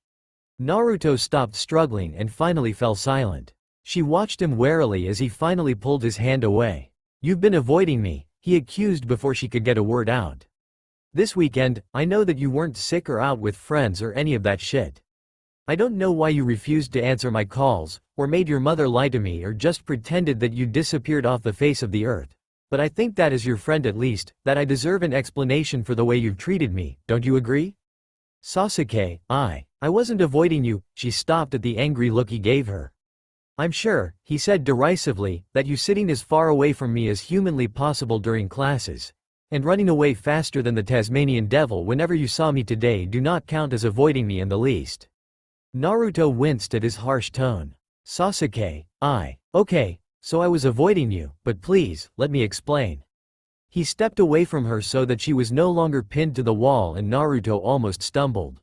Naruto stopped struggling and finally fell silent. She watched him warily as he finally pulled his hand away. You've been avoiding me, he accused before she could get a word out. This weekend, I know that you weren't sick or out with friends or any of that shit. I don't know why you refused to answer my calls, or made your mother lie to me, or just pretended that you disappeared off the face of the earth. But I think that as your friend at least, that I deserve an explanation for the way you've treated me, don't you agree? Sasuke, I wasn't avoiding you. She stopped at the angry look he gave her. I'm sure, he said derisively, that you sitting as far away from me as humanly possible during classes, and running away faster than the Tasmanian devil whenever you saw me today do not count as avoiding me in the least. Naruto winced at his harsh tone. Sasuke, okay, so I was avoiding you, but please, let me explain. He stepped away from her so that she was no longer pinned to the wall, and Naruto almost stumbled.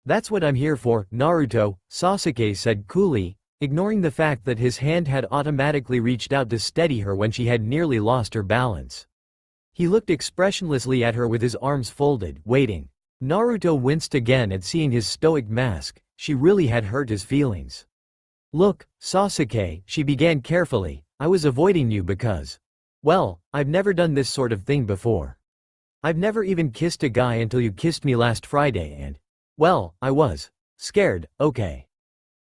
That's what I'm here for, Naruto, Sasuke said coolly, ignoring the fact that his hand had automatically reached out to steady her when she had nearly lost her balance. He looked expressionlessly at her with his arms folded, waiting. Naruto winced again at seeing his stoic mask. She really had hurt his feelings. Look, Sasuke, she began carefully, I was avoiding you because, well, I've never done this sort of thing before. I've never even kissed a guy until you kissed me last Friday, and, well, I was scared, okay.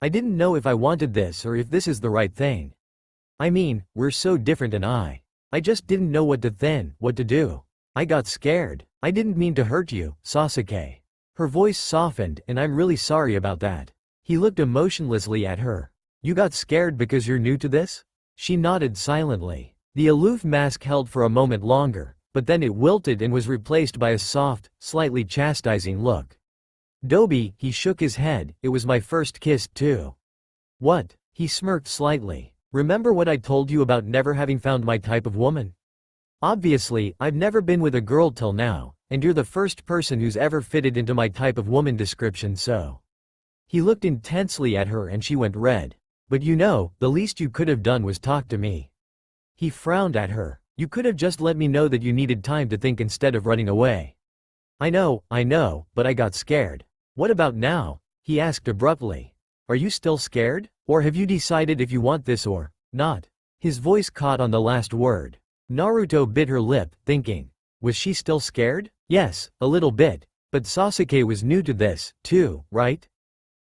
I didn't know if I wanted this or if this is the right thing. I mean, we're so different, and I just didn't know what to do. I got scared. I didn't mean to hurt you, Sasuke. Her voice softened, and I'm really sorry about that. He looked emotionlessly at her. You got scared because you're new to this? She nodded silently. The aloof mask held for a moment longer, but then it wilted and was replaced by a soft, slightly chastising look. Dobi, he shook his head, it was my first kiss too. What? He smirked slightly. Remember what I told you about never having found my type of woman? Obviously, I've never been with a girl till now, and you're the first person who's ever fitted into my type of woman description, so. He looked intensely at her and she went red. But you know, the least you could have done was talk to me. He frowned at her. You could have just let me know that you needed time to think instead of running away. I know, but I got scared. What about now? He asked abruptly. Are you still scared? Or have you decided if you want this or not? His voice caught on the last word. Naruto bit her lip, thinking. Was she still scared? Yes, a little bit. But Sasuke was new to this, too, right?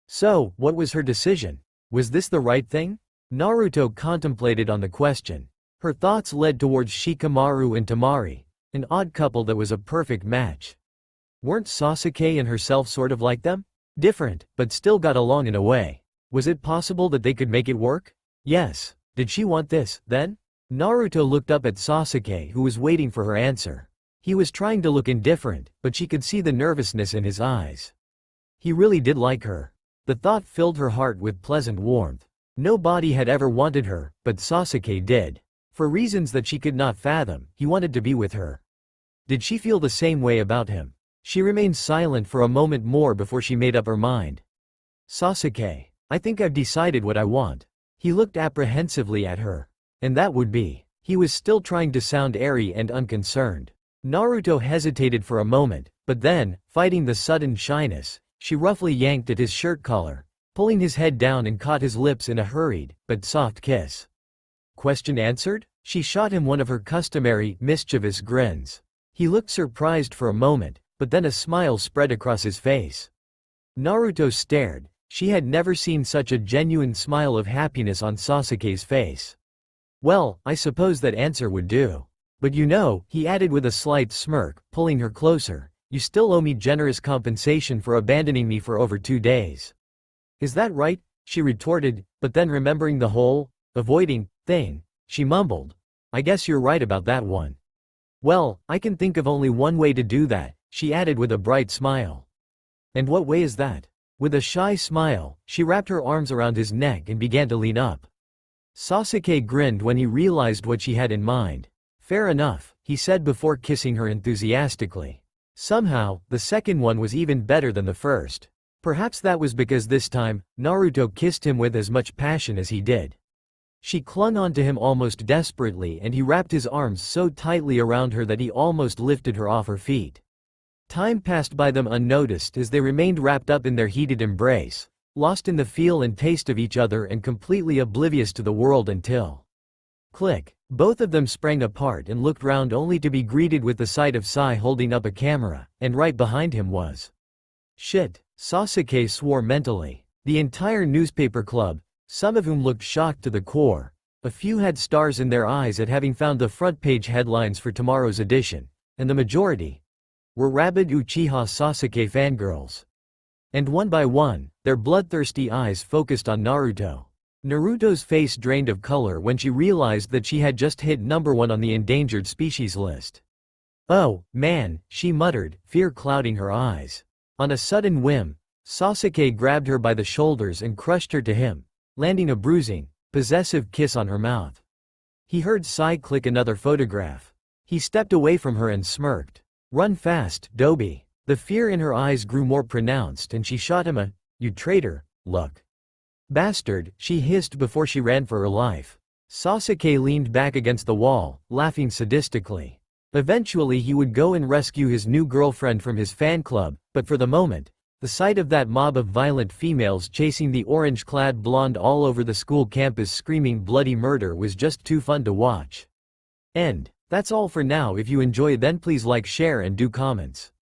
So, what was her decision? Was this the right thing? Naruto contemplated on the question. Her thoughts led towards Shikamaru and Temari, an odd couple that was a perfect match. Weren't Sasuke and herself sort of like them? Different, but still got along in a way. Was it possible that they could make it work? Yes. Did she want this, then? Naruto looked up at Sasuke, who was waiting for her answer. He was trying to look indifferent, but she could see the nervousness in his eyes. He really did like her. The thought filled her heart with pleasant warmth. Nobody had ever wanted her, but Sasuke did. For reasons that she could not fathom, he wanted to be with her. Did she feel the same way about him? She remained silent for a moment more before she made up her mind. Sasuke, I think I've decided what I want. He looked apprehensively at her. And that would be. He was still trying to sound airy and unconcerned. Naruto hesitated for a moment, but then, fighting the sudden shyness, she roughly yanked at his shirt collar, pulling his head down and caught his lips in a hurried, but soft kiss. Question answered? She shot him one of her customary, mischievous grins. He looked surprised for a moment, but then a smile spread across his face. Naruto stared. She had never seen such a genuine smile of happiness on Sasuke's face. Well, I suppose that answer would do. But you know, he added with a slight smirk, pulling her closer, you still owe me generous compensation for abandoning me for over 2 days. Is that right? She retorted, but then remembering the whole avoiding thing, she mumbled. I guess you're right about that one. Well, I can think of only one way to do that, she added with a bright smile. And what way is that? With a shy smile, she wrapped her arms around his neck and began to lean up. Sasuke grinned when he realized what she had in mind. Fair enough, he said before kissing her enthusiastically. Somehow, the second one was even better than the first. Perhaps that was because this time, Naruto kissed him with as much passion as he did. She clung onto him almost desperately and he wrapped his arms so tightly around her that he almost lifted her off her feet. Time passed by them unnoticed as they remained wrapped up in their heated embrace, lost in the feel and taste of each other and completely oblivious to the world until... Click. Both of them sprang apart and looked round only to be greeted with the sight of Sai holding up a camera, and right behind him was... Shit, Sasuke swore mentally. The entire newspaper club, some of whom looked shocked to the core, a few had stars in their eyes at having found the front page headlines for tomorrow's edition, and the majority were rabid Uchiha Sasuke fangirls. And one by one, their bloodthirsty eyes focused on Naruto. Naruto's face drained of color when she realized that she had just hit #1 on the endangered species list. Oh, man, she muttered, fear clouding her eyes. On a sudden whim, Sasuke grabbed her by the shoulders and crushed her to him, landing a bruising, possessive kiss on her mouth. He heard Sai click another photograph. He stepped away from her and smirked. Run fast, Dobi. The fear in her eyes grew more pronounced and she shot him a, you traitor, look. Bastard, she hissed before she ran for her life. Sasuke leaned back against the wall, laughing sadistically. Eventually he would go and rescue his new girlfriend from his fan club, but for the moment, the sight of that mob of violent females chasing the orange-clad blonde all over the school campus screaming bloody murder was just too fun to watch. End. That's all for now. If you enjoy then please like, share and do comments.